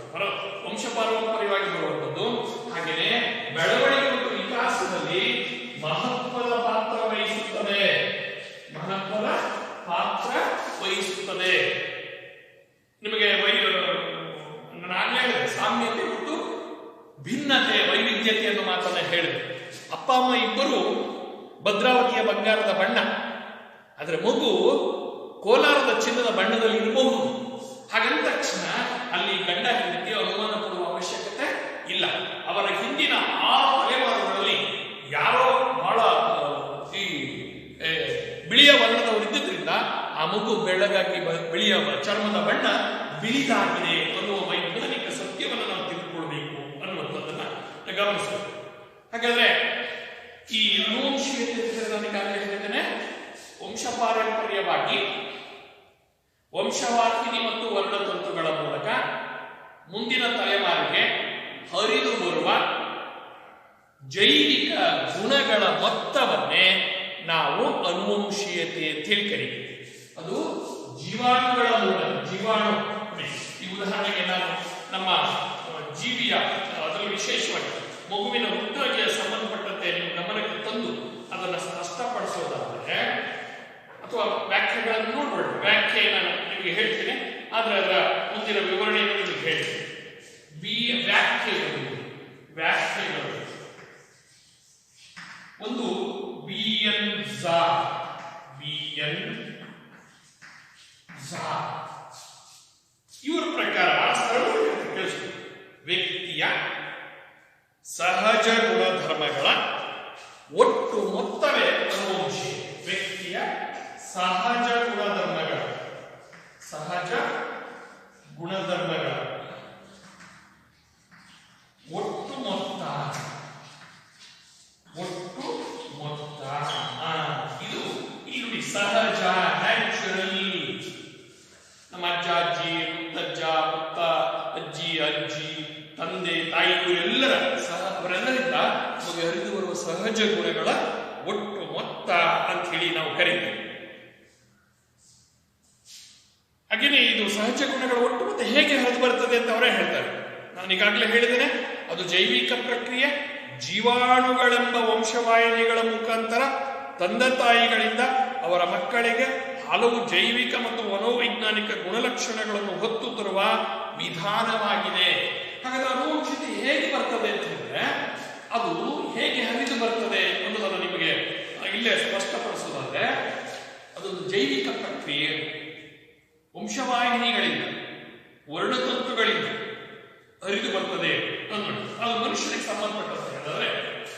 ವಂಶ ಪಾರಂಪರ್ಯವಾಗಿ ಬರುವಂಥದ್ದು. ಹಾಗೆಯೇ ಬೆಳವಣಿಗೆ ಮತ್ತು ವಿಕಾಸದಲ್ಲಿ ಮಹತ್ವದ ಪಾತ್ರ ವಹಿಸುತ್ತದೆ. ನಿಮಗೆ ನಾನೇ ಸಾಮ್ಯತೆ ಮತ್ತು ಭಿನ್ನತೆ, ವೈವಿಧ್ಯತೆ ಅನ್ನೋ ಮಾತನ್ನ ಹೇಳಿದೆ. ಅಪ್ಪ ಅಮ್ಮ ಇಬ್ಬರು ಭದ್ರಾವತಿಯ ಬಂಗಾರದ ಬಣ್ಣ, ಆದರೆ ಮಗು ಕೋಲಾರದ ಚಿನ್ನದ ಬಣ್ಣದಲ್ಲಿ ಇರಬಹುದು. ಹಾಗಂದ ತಕ್ಷಣ ಅಲ್ಲಿ ಗಂಡ ಹೆಂಡತಿ ಅನುಮಾನ ಪಡುವ ಅವಶ್ಯಕತೆ ಇಲ್ಲ. ಅವರ ಹಿಂದಿನ 6 ತಲೆಮಾರುಗಳಲ್ಲಿ ಯಾರೋ ಬಹಳ ಈ ಬಿಳಿಯ ವರ್ಣದವರಿದ್ದರಿಂದ ಆ ಮಗು ಬೆಳ್ಳಗಾಗಿ ಬಿಳಿಯ ಚರ್ಮದ ಬಣ್ಣ ಬಿಳಿದಾಗಿದೆ ಅನ್ನುವ ವೈಜ್ಞಾನಿಕ ಸತ್ಯವನ್ನು ನಾವು ತಿಳ್ಕೊಳ್ಬೇಕು ಅನ್ನುವಂಥದ್ದನ್ನ ಗಮನಿಸಬೇಕು. ಹಾಗಾದ್ರೆ ಈ ಅನುವಂಶೀಯತೆ ನಾನು ಈಗಾಗಲೇ ಹೇಳಿದ್ದೇನೆ, ವಂಶ ಪಾರಂಪರ್ಯವಾಗಿ ವಂಶವಾಹಿನಿ ಮತ್ತು ವರ್ಣತಂತುಗಳ ಮೂಲಕ ಮುಂದಿನ ತಲೆಮಾರಿಗೆ ಹರಿದು ಬರುವ ಜೈವಿಕ ಗುಣಗಳ ಮೊತ್ತವನ್ನೇ ನಾವು ಅನುವಂಶೀಯತೆ ಅಂತ ಹೇಳಿ ಕರೀತೀವಿ. ಅದು ಜೀವಾಣುಗಳ ಮೂಲಕ, ಜೀವಾಣು ಈ ಉದಾಹರಣೆಗೆ ನಾನು ನಮ್ಮ ಜೀವಿಯ ಅದರಲ್ಲಿ ವಿಶೇಷವಾಗಿ ಮಗುವಿನ ಹುಟ್ಟಿಗೆ ಸಂಬಂಧಪಟ್ಟಂತೆ ನಿಮ್ಮ ಗಮನಕ್ಕೆ ತಂದು ಅದನ್ನು ಸ್ಪಷ್ಟಪಡಿಸೋದಾದರೆ ಅಥವಾ ವ್ಯಾಖ್ಯೆಗಳನ್ನು ನೋಡ್ಬೇಡಿ, ವ್ಯಾಖ್ಯೆ ನಾನು ನಿಮಗೆ ಹೇಳ್ತೀನಿ, ಆದ್ರೆ ಅದರ ಮುಂದಿನ ವಿವರಣೆಯನ್ನು ನಿಮಗೆ ಹೇಳ್ತೀನಿ. ವ್ಯಾಖ್ಯೆಗಳು ಒಂದು ಬಿಎನ್ ಇವರ ಪ್ರಕಾರ ವ್ಯಕ್ತಿಯ ಸಹಜ ಗುಣಧರ್ಮಗಳ ಒಟ್ಟು ಮೊತ್ತವೇ ಅನುವಂಶೀಯ. ವ್ಯಕ್ತಿಯ ಸಹಜ ಗುಣಧರ್ಮಗಳ ಒಟ್ಟು ಮೊತ್ತ ಇದು ಇಲ್ಲಿ ಸಹಜ, ನ್ಯಾಚುರಲ್. ನಮ್ಮ ಅಜ್ಜ ಅಜ್ಜಿ, ಮುತ್ತಜ್ಜ ಮುತ್ತ, ಅಜ್ಜಿ ಅಜ್ಜಿ, ತಂದೆ ತಾಯಿ ಇವರೆಲ್ಲರ ಅವರೆಲ್ಲರಿಂದ ನಮಗೆ ಹರಿದು ಬರುವ ಸಹಜ ಗುಣಗಳ ಒಟ್ಟು ಮೊತ್ತ ಅಂತ ಹೇಳಿ ನಾವು ಕರೀತೀವಿ. ಹಾಗೇನೆ ಇದು ಸಹಜ ಗುಣಗಳ ಒಟ್ಟು ಮೊತ್ತ ಹೇಗೆ ಹರಿದು ಬರ್ತದೆ ಅಂತ ಅವರೇ ಹೇಳ್ತಾರೆ. ನಾನು ಈಗಾಗಲೇ ಹೇಳಿದ್ದೇನೆ, ಅದು ಜೈವಿಕ ಪ್ರಕ್ರಿಯೆ. ಜೀವಾಣುಗಳೆಂಬ ವಂಶವಾಹಿನಿಗಳ ಮುಖಾಂತರ ತಂದೆ ತಾಯಿಗಳಿಂದ ಅವರ ಮಕ್ಕಳಿಗೆ ಹಲವು ಜೈವಿಕ ಮತ್ತು ಮನೋವೈಜ್ಞಾನಿಕ ಗುಣಲಕ್ಷಣಗಳನ್ನು ಹೊತ್ತು ತರುವ ವಿಧಾನವಾಗಿದೆ. ಹಾಗಾದ್ರೆ ಅನುವಂಶೀಯತೆ ಹೇಗೆ ಬರ್ತದೆ ಅಂತ ಹೇಳಿದ್ರೆ, ಅದು ಹೇಗೆ ಹರಿದು ಬರ್ತದೆ ಅನ್ನೋದನ್ನು ನಿಮಗೆ ಇಲ್ಲೇ ಸ್ಪಷ್ಟಪಡಿಸೋದಾದ್ರೆ, ಅದೊಂದು ಜೈವಿಕ ಪ್ರಕ್ರಿಯೆ. ವಂಶವಾಹಿನಿಗಳಿಂದ, ವರ್ಣತಂತುಗಳಿಂದ ಹರಿದು ಬರ್ತದೆ ಅನ್ನೋದು. ಅದು ಮನುಷ್ಯನಿಗೆ ಸಂಬಂಧಪಟ್ಟಂತೆ ಹೇಳಿದ್ರೆ,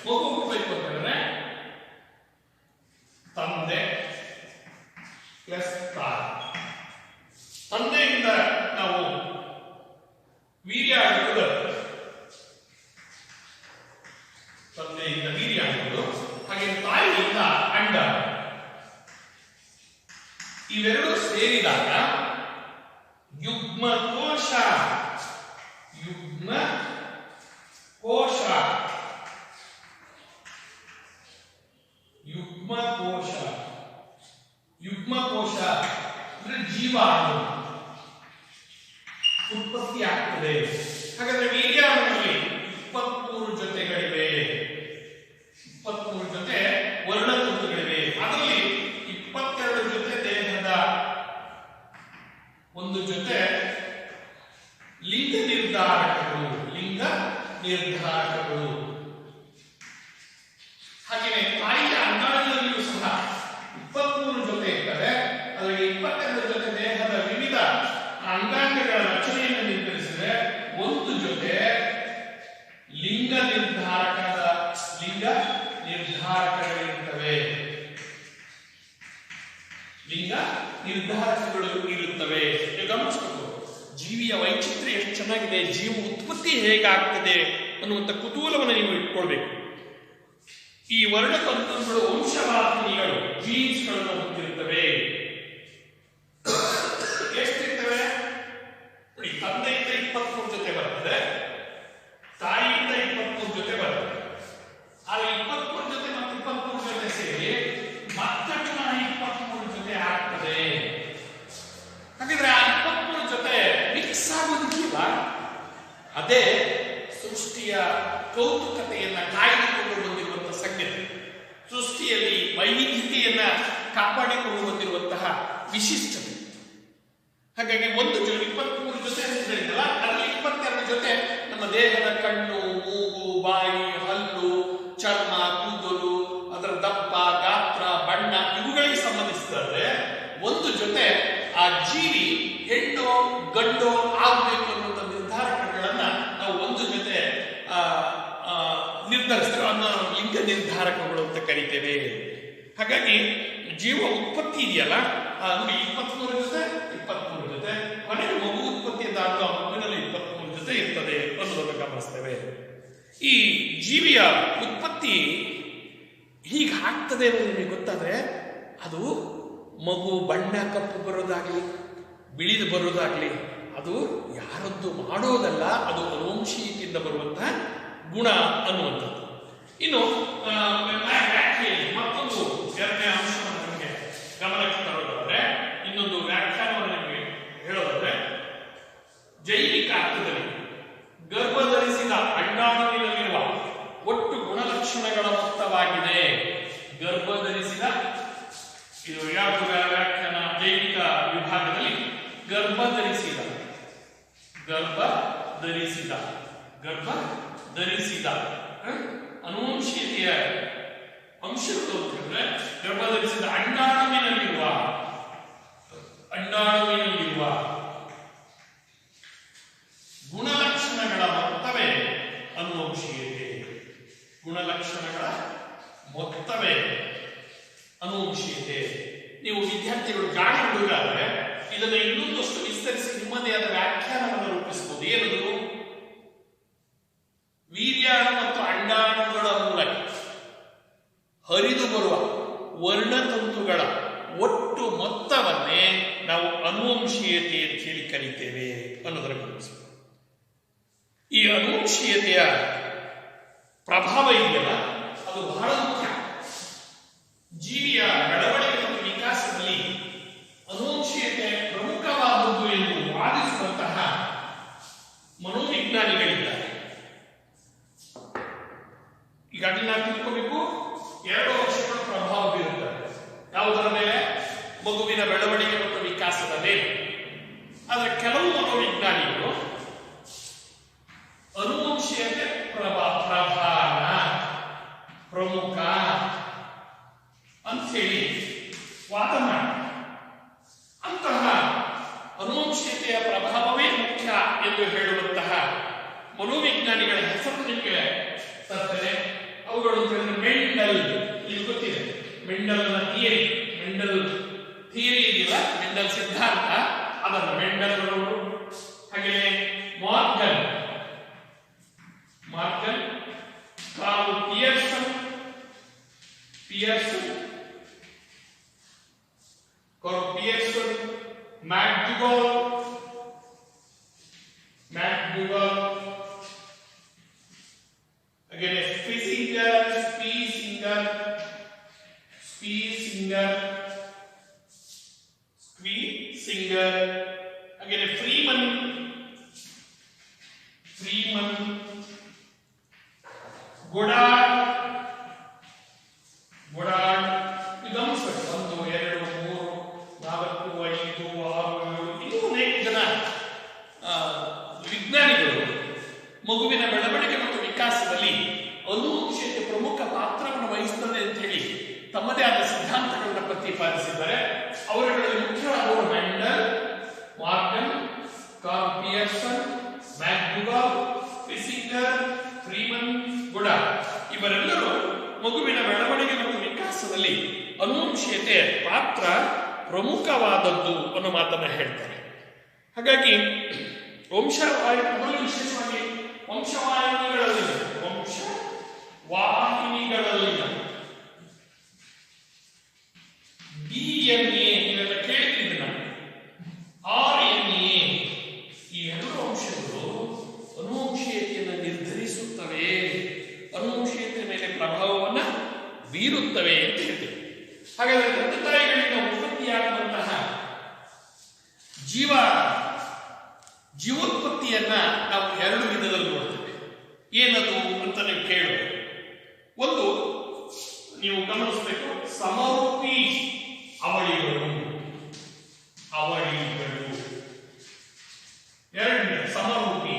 ಮಗು ಹುಟ್ಟಬೇಕು ಅಂತ ಹೇಳಿದ್ರೆ ತಂದೆ ಪ್ಲಸ್ ತಾಯಿ. ತಂದೆಯಿಂದ ನಾವು ವೀರ್ಯ ಆಗುವುದು, ತಂದೆಯಿಂದ ವೀರ್ಯ ಆಗುವುದು, ಹಾಗೆ ತಾಯಿಯಿಂದ ಅಂಡ. ಇವೆರಡು ಸೇರಿದಾಗ ಯುಗ್ಮಕೋಶ ಅಂದ್ರೆ ಜೀವಾಣು ಉತ್ಪತ್ತಿ ಆಗ್ತದೆ. ಹಾಗಾದ್ರೆ ವೀರ್ಯಾಣುವಿನಲ್ಲಿ 23 ಜೊತೆಗಳಿವೆ, 23 ಜೊತೆ ವರ್ಣತಂತುಗಳಿವೆ. ಅದರಲ್ಲಿ 22 ಜೊತೆ ದೇಹದ, ಒಂದು ಜೊತೆ ಲಿಂಗ ನಿರ್ಧಾರಕಗಳು. ಹಾಗೆಯೇ ತಾಯಿಯ ಅಂಗಾಂಗಗಳಲ್ಲಿಯೂ ಸಹ 23 ಜೊತೆ ಇರ್ತವೆ. ಅದರಲ್ಲಿ 22 ಜೊತೆ ದೇಹದ ವಿವಿಧ ಅಂಗಾಂಗಗಳ ರಚನೆಯನ್ನು ನಿರ್ಧರಿಸಿದರೆ, ಒಂದು ಜೊತೆ ಲಿಂಗ ನಿರ್ಧಾರಕಗಳಿರುತ್ತವೆ. ಇರುತ್ತವೆ. ಗಮನಿಸಬೇಕು, ಜೀವಿಯ ವೈಚಿತ್ರ್ಯ ಎಷ್ಟು ಚೆನ್ನಾಗಿದೆ, ಜೀವ ಉತ್ಪತ್ತಿ ಹೇಗಾಗ್ತದೆ ಅನ್ನುವಂಥ ಕುತೂಹಲವನ್ನು ನೀವು ಇಟ್ಕೊಳ್ಬೇಕು. ಈ ವರ್ಣತಂತುಗಳು ವಂಶವಾಹಿನಿಗಳು, ಜೀನ್ಸ್ಗಳನ್ನು ಹೊಂದಿರುತ್ತವೆ. ಎಷ್ಟಿರ್ತವೆ? ತಂದೆಯಿಂದ 23 ಜೊತೆ ಬರ್ತದೆ, ತಾಯಿಯಿಂದ 23 ಜೊತೆ ಬರ್ತದೆ. ಆಗ 23 ಜೊತೆ ಮತ್ತು 23 ಜೊತೆ ಸೇರಿ ಮತ್ತೆ ಪುನಃ 23 ಜೊತೆ ಆಗ್ತದೆ. ಹಾಗಿದ್ರೆ ಆ 23 ಜೊತೆ ಮಿಕ್ಸ್ ಆಗೋದಿಲ್ಲ. ಅದೇ ಸೃಷ್ಟಿಯ ಕೌತುಕತೆಯನ್ನ ಕಾಯ್ದುಕೊಂಡು ಬಂದಿರುವಂತಹ ಸಂಗತಿ. ಸೃಷ್ಟಿಯಲ್ಲಿ ವೈವಿಧ್ಯತೆಯನ್ನ ಕಾಪಾಡಿಕೊಂಡು ಬಂದಿರುವಂತಹ ವಿಶಿಷ್ಟತೆ. ಹಾಗಾಗಿ 23 ಜೊತೆ ಹೇಳಿದಲ್ಲ, ಅದರಲ್ಲಿ 22 ಜೊತೆ ನಮ್ಮ ದೇಹದ ಕಣ್ಣು, ಮೂಗು, ಬಾಯಿ, ಹಲ್ಲು, ಚರ್ಮ, ಕೂದಲು, ಅದರ ದಪ್ಪ, ಗಾತ್ರ, ಬಣ್ಣ ಇವುಗಳಿಗೆ ಸಂಬಂಧಿಸಿದರೆ, ಒಂದು ಜೊತೆ ಆ ಜೀವಿ ಹೆಣ್ಣು ಗಂಡು ಆಗಬೇಕು ಅನ್ನುವಂಥ ನಿರ್ಧಾರಕಗಳನ್ನ ನಾವು ಒಂದು ಜೊತೆ ನಿರ್ಧಾರಕಗಳು ಅಂತ ಕರಿತೇವೆ. ಹಾಗಾಗಿ ಜೀವ ಉತ್ಪತ್ತಿ ಇದೆಯಲ್ಲ, ಅಂದ್ರೆ 23 ಜೊತೆ 23 ಜೊತೆ ಕೊನೆಗೆ ಮಗು ಉತ್ಪತ್ತಿ ಆಗುವ ಮಗುವಿನಲ್ಲಿ 23 ಜೊತೆ ಇರ್ತದೆ ಅನ್ನೋದನ್ನು ಗಮನಿಸ್ತೇವೆ. ಈ ಜೀವಿಯ ಉತ್ಪತ್ತಿ ಹೀಗಾಗ್ತದೆ ಅನ್ನೋದು ನಿಮಗೆ ಗೊತ್ತಾದ್ರೆ, ಅದು ಮಗು ಬಣ್ಣ ಕಪ್ಪು ಬರೋದಾಗ್ಲಿ ಬಿಳಿದು ಬರೋದಾಗ್ಲಿ ಅದು ಯಾರದ್ದು ಮಾಡೋದಲ್ಲ, ಅದು ಅನುವಂಶೀಯತೆಯಿಂದ ಬರುವಂತಹ ಗುಣ ಅನ್ನುವಂಥದ್ದು. ಇನ್ನು ಮತ್ತೊಂದು ಎರಡನೇ ಅಂಶವನ್ನು ನಮಗೆ ಗಮನಕ್ಕೆ ತರೋದಾದ್ರೆ, ಇನ್ನೊಂದು ವ್ಯಾಖ್ಯಾನವನ್ನು ನಿಮಗೆ ಹೇಳೋದಾದ್ರೆ, ಜೈವಿಕ ಅರ್ಥದಲ್ಲಿ ಗರ್ಭಧರಿಸಿದ ಅಂಡಾಣುವಿನಲ್ಲಿರುವ ಒಟ್ಟು ಗುಣಲಕ್ಷಣಗಳ ಮೊತ್ತವಾಗಿದೆ. ಗರ್ಭಧರಿಸಿದ, ಇದು ಯಾವುದು ವ್ಯಾಖ್ಯಾನ ಜೈವಿಕ ವಿಭಾಗದಲ್ಲಿ ಗರ್ಭಧರಿಸಿದ ಅನುವಂಶೀಯತೆಯ ಅಂಶಗಳು ಅಂತಂದ್ರೆ, ಗರ್ಭಧರಿಸಿದ ಅಂಡಾಣುವಿನಲ್ಲಿರುವ ಗುಣಲಕ್ಷಣಗಳ ಮೊತ್ತವೇ ಅನುವಂಶೀಯತೆ. ಗುಣಲಕ್ಷಣಗಳ ಮೊತ್ತವೇ ಅನುವಂಶೀಯತೆ. ನೀವು ವಿದ್ಯಾರ್ಥಿಗಳು ಜಾಣ ಹುಡುಗಾದ್ರೆ ಇದನ್ನು ಇನ್ನೊಂದಷ್ಟು ವಿಸ್ತರಿಸಿ ನಿಮ್ಮದೇ ಆದ ವ್ಯಾಖ್ಯಾನವನ್ನು ರೂಪಿಸಬಹುದು. ಏನದು? ವೀರ್ಯಾಣು ಮತ್ತು ಅಂಡಾಣುಗಳ ಮೂಲಕ ಹರಿದು ಬರುವ ವರ್ಣತಂತುಗಳ ಒಟ್ಟು ಮೊತ್ತವನ್ನೇ ನಾವು ಅನುವಂಶೀಯತೆ ಅಂತ ಹೇಳಿ ಕರೀತೇವೆ ಅನ್ನೋದರ ಗಮನಿಸಬಹುದು. ಈ ಅನುವಂಶೀಯತೆಯ ಪ್ರಭಾವ ಇದೆಯಲ್ಲ, ಅದು ಬಹಳ ಮುಖ್ಯ. ಜೀವಿಯ ಬೆಳವಣಿಗೆ ಮತ್ತು ವಿಕಾಸದಲ್ಲಿ ಅನುವಂಶೀಯತೆ ಪ್ರಮುಖವಾದದ್ದು ಎಂದು ವಾದಿಸುವಂತಹ ಮನೋವಿಜ್ಞಾನಿಗಳಿದ್ದಾರೆ. ಈಗಾಗಲೇ ನಾವು ತಿಳ್ಕೋಬೇಕು, 2 ವರ್ಷಗಳ ಪ್ರಭಾವ ಬೀರುತ್ತದೆ. ಯಾವುದರ ಮೇಲೆ? ಮಗುವಿನ ಬೆಳವಣಿಗೆ ಮತ್ತು ವಿಕಾಸದ ಮೇಲೆ. ಆದರೆ ಕೆಲವು ಮನೋವಿಜ್ಞಾನಿಗಳು ಅನುವಂಶೀಯತೆ ಪ್ರಧಾನ, ಪ್ರಮುಖ ಅಂಥೇಳಿ ವಾದ ಮಾಡ್ತಾರೆ. ಅಂತಹ ಅನುವಂಶೀಯತೆಯ ಪ್ರಭಾವವೇ ಮುಖ್ಯ ಎಂದು ಹೇಳುವಂತಹ ಮನೋವಿಜ್ಞಾನಿಗಳ ಹೆಸರು ನಿಮಗೆ ತರ್ತೇನೆ. ಅವುಗಳು ಮೆಂಡಲ್, ಇದು ಗೊತ್ತಿದೆ, ಮೆಂಡಲ್ನ ಥಿಯರಿ. ಮೆಂಡಲ್ ಥಿಯರಿ ಇದೆಯಲ್ಲ, ಮೆಂಡಲ್ ಸಿದ್ಧಾಂತ, ಅದನ್ನು ಮೆಂಡಲ್ ಅವರು, ಹಾಗೆ Morgan, Karl Pearson, McDougall, again Spiesinger, again Freeman, Goddard, ಗಮನಿಸಬೇಕು. 1, 2, 3, 4, 5, 6, 7 ಇನ್ನೂ ಅನೇಕ ಜನ ವಿಜ್ಞಾನಿಗಳು ಮಗುವಿನ ಬೆಳವಣಿಗೆ ಮತ್ತು ವಿಕಾಸದಲ್ಲಿ ಅನುವಂಶೀಯತೆ ಪ್ರಮುಖ ಪಾತ್ರವನ್ನು ವಹಿಸುತ್ತದೆ ಅಂತ ಹೇಳಿ ತಮ್ಮದೇ ಆದ ಸಿದ್ಧಾಂತಗಳನ್ನು ಪ್ರತಿಪಾದಿಸಿದ್ದಾರೆ. ಅವರುಗಳಲ್ಲಿ ಮುಖ್ಯರಾದವರು Mendel, Morgan, Karl Pearson, McDougall, Spiesinger, Freeman, Goddard ಇವರೆಲ್ಲರೂ ಮಗುವಿನ ಬೆಳವಣಿಗೆ ಮತ್ತು ವಿಕಾಸದಲ್ಲಿ ಅನುವಂಶೀಯತೆ ಪಾತ್ರ ಪ್ರಮುಖವಾದದ್ದು ಅನ್ನೋ ಮಾತನ್ನ ಹೇಳ್ತಾರೆ. ಹಾಗಾಗಿ ವಿಶೇಷವಾಗಿ ವಂಶವಾಹಿನಿಗಳಲ್ಲಿನ DNA ಇದೆಲ್ಲ ಕೇಳ್ತಿದ್ದೆ ನಾನು. RNA ಈ 2 ಅಂಶಗಳು ಅನುವಂಶೀಯತೆಯನ್ನು ನಿರ್ಧರಿಸುತ್ತವೆ, ಅನುವಂಶೀಯತೆ ಮೇಲೆ ಪ್ರಭಾವವನ್ನು ಬೀರುತ್ತವೆ ಅಂತ ಹೇಳ್ತೇವೆ. ಹಾಗಾದರೆ ತಂದೆ ತಾಯಿಗಳಿಂದ ಉತ್ಪತ್ತಿಯಾಗುವಂತಹ ಜೀವೋತ್ಪತ್ತಿಯನ್ನ ನಾವು 2 ವಿಧದಲ್ಲಿ ನೋಡ್ತೇವೆ. ಏನದು ಅಂತ ನೀವು ಕೇಳಬೇಕು. ಒಂದು ನೀವು ಗಮನಿಸಬೇಕು, ಸಮರೂಪಿ ಅವಳಿಗಳು. ಎರಡನೇ ಸಮರೂಪಿ,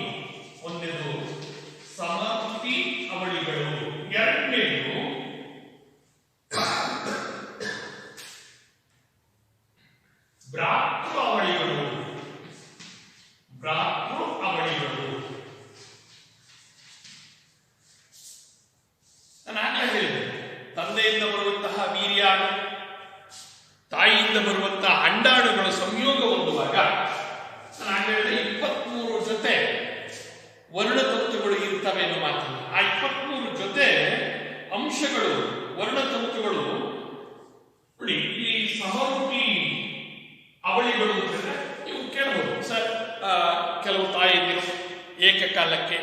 ಒಂದೇದು ಸಮರೂಪಿ ಅವಳಿಗಳು, ಎರಡನೇದು ಭ್ರಾತೃ ಅವಳಿಗಳು. ನಾನು ಆಗಲೇ ಹೇಳಿದೆ, ಏಕಕಾಲಕ್ಕೆ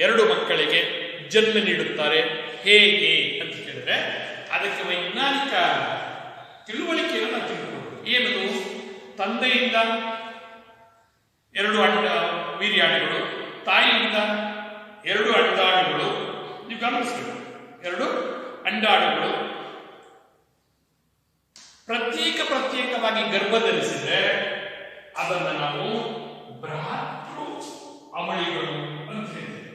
2 ಮಕ್ಕಳಿಗೆ ಜನ್ಮ ನೀಡುತ್ತಾರೆ ಹೇಗೆ ಅಂತ ಕೇಳಿದ್ರೆ ಅದಕ್ಕೆ ವೈಜ್ಞಾನಿಕ ತಿಳುವಳಿಕೆಯನ್ನು ನಾವು ತಿಳ್ಕೊಳ್ಳೋದು. ಏನದು? ತಂದೆಯಿಂದ 2 ವೀರ್ಯಾಣುಗಳು, ತಾಯಿಯಿಂದ 2 ಅಂಡಾಣುಗಳು. ನೀವು ಗಮನಿಸಬೇಕು, 2 ಅಂಡಾಣುಗಳು ಪ್ರತ್ಯೇಕವಾಗಿ ಗರ್ಭ ಧರಿಸಿದ್ರೆ ಅದನ್ನು ನಾವು ಭ್ರಾತೃ ಅವಳಿಗಳು ಅಂತ ಹೇಳ್ತೇವೆ.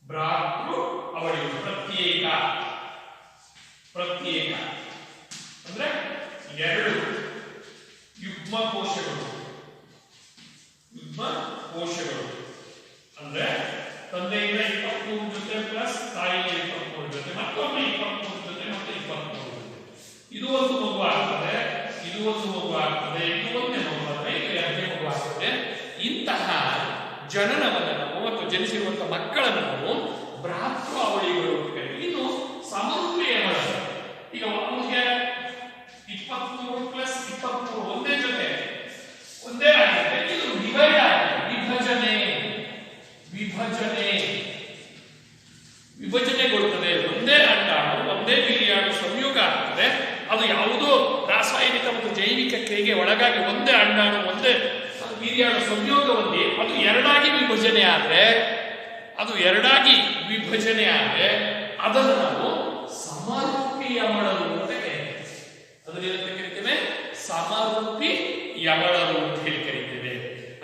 ಭ್ರಾತೃ ಅವಳಿಗಳು ಪ್ರತ್ಯೇಕ ಅಂದ್ರೆ 2 ಯುಗ್ಮ ಕೋಶಗಳು ಅಂದ್ರೆ ತಂದೆಯಿಂದ 23 ಜೊತೆ ಪ್ಲಸ್ ತಾಯಿಯಿಂದ 23 ಜೊತೆ, ಮತ್ತೊಮ್ಮೆ 23 ಜೊತೆ, ಮತ್ತೆ 23 ಜೊತೆ. ಇದು ಒಂದು ಮಗು ಆಗ್ತದೆ, ಇದು ಒಂದು ಮಗು ಆಗ್ತದೆ, ಇದು ಒಂದೇ ಮಗು ಆಗ್ತದೆ, ಇದು 2ನೇ ಮಗು ಆಗ್ತದೆ. ಇಂತಹ ಜನನವನ್ನು ನಾವು ಮತ್ತು ಜನಿಸಿರುವಂತಹ ಮಕ್ಕಳನ್ನು ನಾವು ಭ್ರಾತೃ ಅವಳಿಗಳು. ಇನ್ನು ಸಮರೂಪಿ ಯಮಳ, ಈಗ ಅವನಿಗೆ 23 ಪ್ಲಸ್ 23 ಒಂದೇ ಜೊತೆ ಒಂದೇ ಆಗಿದೆ. ಇದು ಡಿವೈಡ್ ಆಗಿದೆ, ವಿಭಜನೆಗೊಳ್ಳುತ್ತದೆ. ಒಂದೇ ಅಂಡಾಣು ಒಂದೇ ವೀರ್ಯಾಣು ಸಂಯೋಗ ಆಗ್ತದೆ. ಅದು ಯಾವುದೋ ರಾಸಾಯನಿಕ ಮತ್ತು ಜೈವಿಕ ಕ್ರಿಯೆಗೆ ಒಳಗಾಗಿ ಒಂದೇ ಅಂಡಾಣು ಒಂದೇ ವೀರ್ಯಾಣು ಸಂಯೋಗ ಹೊಂದಿ ಅದು 2ಆಗಿ ವಿಭಜನೆ ಆದ್ರೆ ಅದನ್ನು ನಾವು ಸಮರೂಪಿ ಯಮಳರು ಅಂತ ಕರೀತೇವೆ. ಅದನ್ನೇನಂತ ಕರಿತೇವೆ? ಸಮರೂಪಿ ಯಮಳರು ಅಂತ ಹೇಳಿ ಕರೀತೇವೆ.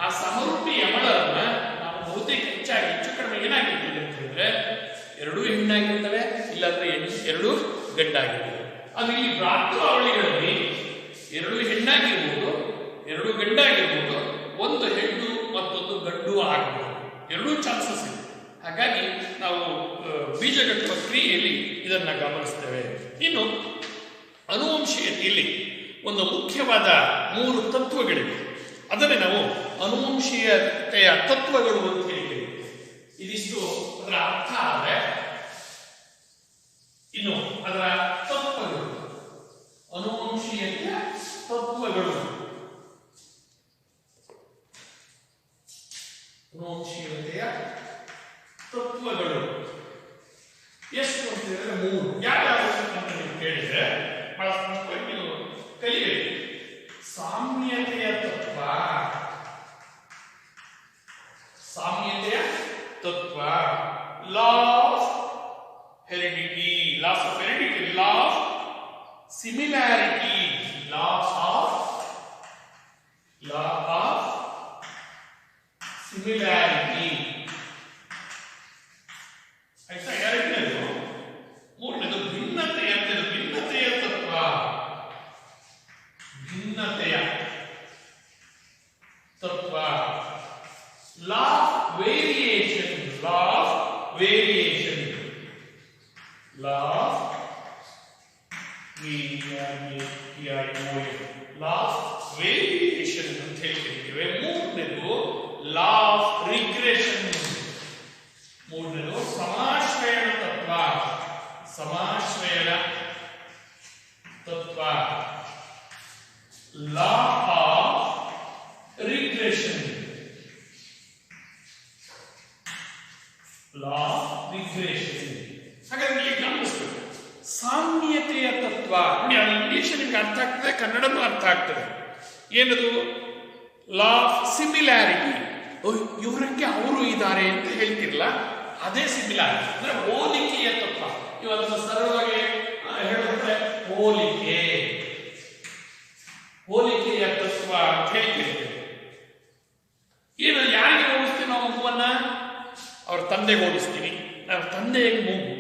ಆ ಸಮರೂಪಿ ಯಮಳರನ್ನ ನಾವು ಬಹುತೇಕ ಹೆಚ್ಚು ಕಡಿಮೆ ಏನಾಗಿರ್ತದೆ ಅಂತ ಹೇಳಿದ್ರೆ 2 ಹೆಣ್ಣಾಗಿರ್ತವೆ, ಇಲ್ಲಾಂದ್ರೆ 2 ಗಂಡಾಗಿರ್ತವೆ. ಅದು ಇಲ್ಲಿ ಭ್ರಾತೃ ಅವಳಿಗಳಲ್ಲಿ 2 ಹೆಣ್ಣಾಗಿರ್ಬೋದು, 2 ಗಂಡಾಗಿರ್ಬೋದು, 1 ಹೆಣ್ಣು ಮತ್ತೊಂದು ಗಂಡು ಆಗಬಹುದು. 2 ಚಾನ್ಸಸ್ ಇದೆ. ಹಾಗಾಗಿ ನಾವು ಬೀಜಗಟ್ಟುವ ಕ್ರಿಯೆಯಲ್ಲಿ ಇದನ್ನ ಗಮನಿಸ್ತೇವೆ. ಇನ್ನು ಅನುವಂಶೀಯತೆಯಲ್ಲಿ ಒಂದು ಮುಖ್ಯವಾದ 3 ತತ್ವಗಳಿವೆ. ಅದನ್ನೇ ನಾವು ಅನುವಂಶೀಯತೆಯ ತತ್ವಗಳು ಅಂತ ಹೇಳಿದ್ದೇವೆ. ಇದಿಷ್ಟು ಅದರ ಅರ್ಥ ಆದರೆ ಇನ್ನು ಅದರ ತತ್ವಗಳು, ಅನುವಂಶೀಯತೆಯ ತತ್ವಗಳು. ಅನುವಂಶೀಯತೆಯ ತತ್ವಗಳು ಎಷ್ಟು ಅಂತ ಹೇಳಿದ್ರೆ 3. ಯಾವ್ಯಾವ ಅಂತ ನೀವು ಕೇಳಿದ್ರೆ ಬಹಳ ಸ್ಪಷ್ಟವಾಗಿ ನೀವು ಕಲಿಬೇಕು. ಸಾಮ್ಯತೆಯ ತತ್ವ, law of heredity, law of similarity, law of similarity. ಆಯ್ತಾ? 2ನೇದು. 3ನೇದು ಭಿನ್ನತೆಯ ತತ್ವ, law of variation, law of variation ಅಂತ ಹೇಳಿ ಕರೀತೇವೆ. 3ನೇದು ಲಾ ಆಫ್ ರಿಗ್ರೆಷನ್. 3ನೇದು ಸಮಾಶ್ರಯಣ ತತ್ವ, ಲಾ ಆಫ್ ರಿಗ್ರೆಷನ್. ಹಾಗಾದ್ರೆ ಇಲ್ಲಿ ಗಮನಿಸಬೇಕು, ಸಾಮ್ಯತೆಯ ತತ್ವ ನೋಡಿ. ಅದು ಇಂಗ್ಲಿಷ್ ನಿಮ್ಗೆ ಅರ್ಥ ಆಗ್ತದೆ, ಕನ್ನಡನೂ ಅರ್ಥ ಆಗ್ತದೆ. ಏನದು? Law of similarity. ಇವರಕ್ಕೆ ಅವರು ಇದ್ದಾರೆ ಅಂತ ಹೇಳ್ತಿರಲ್ಲ, ಅದೇ ಸಿಮಿಲಾರಿಟಿ ಅಂದ್ರೆ ಹೋಲಿಕೆಯ ತತ್ವ. ನೀವು ಅದನ್ನು ಸರಳವಾಗಿ ಹೇಳಿದ್ರೆ ಹೋಲಿಕೆಯ ತತ್ವ ಅಂತ ಹೇಳ್ತಿರ್ತೇವೆ. ಏನು, ಯಾರಿಗೆ ಹೋಲಿಸ್ತೀವಿ ನಾವು ಮಗುವನ್ನ? ಅವ್ರ ತಂದೆಗೆ ಹೋಲಿಸ್ತೀವಿ. ನಾವು ತಂದೆಗೆ ಮೂಗು,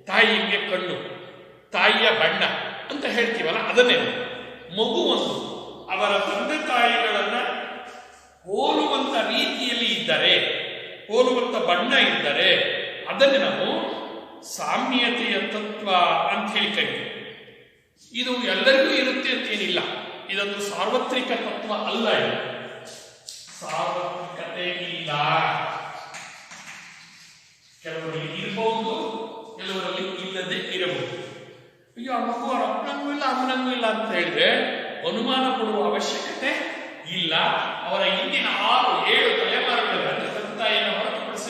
ತಾಯಿಗೆ ಕಣ್ಣು, ತಾಯಿಯ ಬಣ್ಣ ಅಂತ ಹೇಳ್ತೀವಲ್ಲ, ಅದನ್ನೇ ಮಗು ಒಂದು ಅವರ ತಂದೆ ತಾಯಿಗಳನ್ನ ಹೋಲುವಂತ ರೀತಿಯಲ್ಲಿ ಇದ್ದರೆ, ಹೋಲುವಂತ ಬಣ್ಣ ಇದ್ದರೆ ಅದನ್ನೇ ನಾವು ಸಾಮ್ಯತೆಯ ತತ್ವ ಅಂತ ಹೇಳಿ ಕರೀತೀವಿ. ಇದು ಎಲ್ಲರಿಗೂ ಇರುತ್ತೆ ಅಂತೇನಿಲ್ಲ, ಇದೊಂದು ಸಾರ್ವತ್ರಿಕ ತತ್ವ ಅಲ್ಲ. ಇದು ಸಾರ್ವತ್ರಿಕತೆ ಇಲ್ಲ. ಕೆಲವರಲ್ಲಿ ಇರಬಹುದು, ಕೆಲವರಲ್ಲಿ ಇಲ್ಲದೆ ಇರಬಹುದು. ಅಯ್ಯೋ ಆ ಮಗು ಅವರ ಅಪ್ಪನಂಗೂ ಇಲ್ಲ ಅಮ್ಮನಂಗೂ ಇಲ್ಲ ಅಂತ ಹೇಳಿದ್ರೆ ಅನುಮಾನ ಪಡುವ ಅವಶ್ಯಕತೆ ಇಲ್ಲ. ಅವರ ಹಿಂದಿನ 6-7 ತಲೆಮಾರುಗಳ ತಂದೆ ತಾಯಿಯನ್ನು ಹೊರತುಪಡಿಸಿ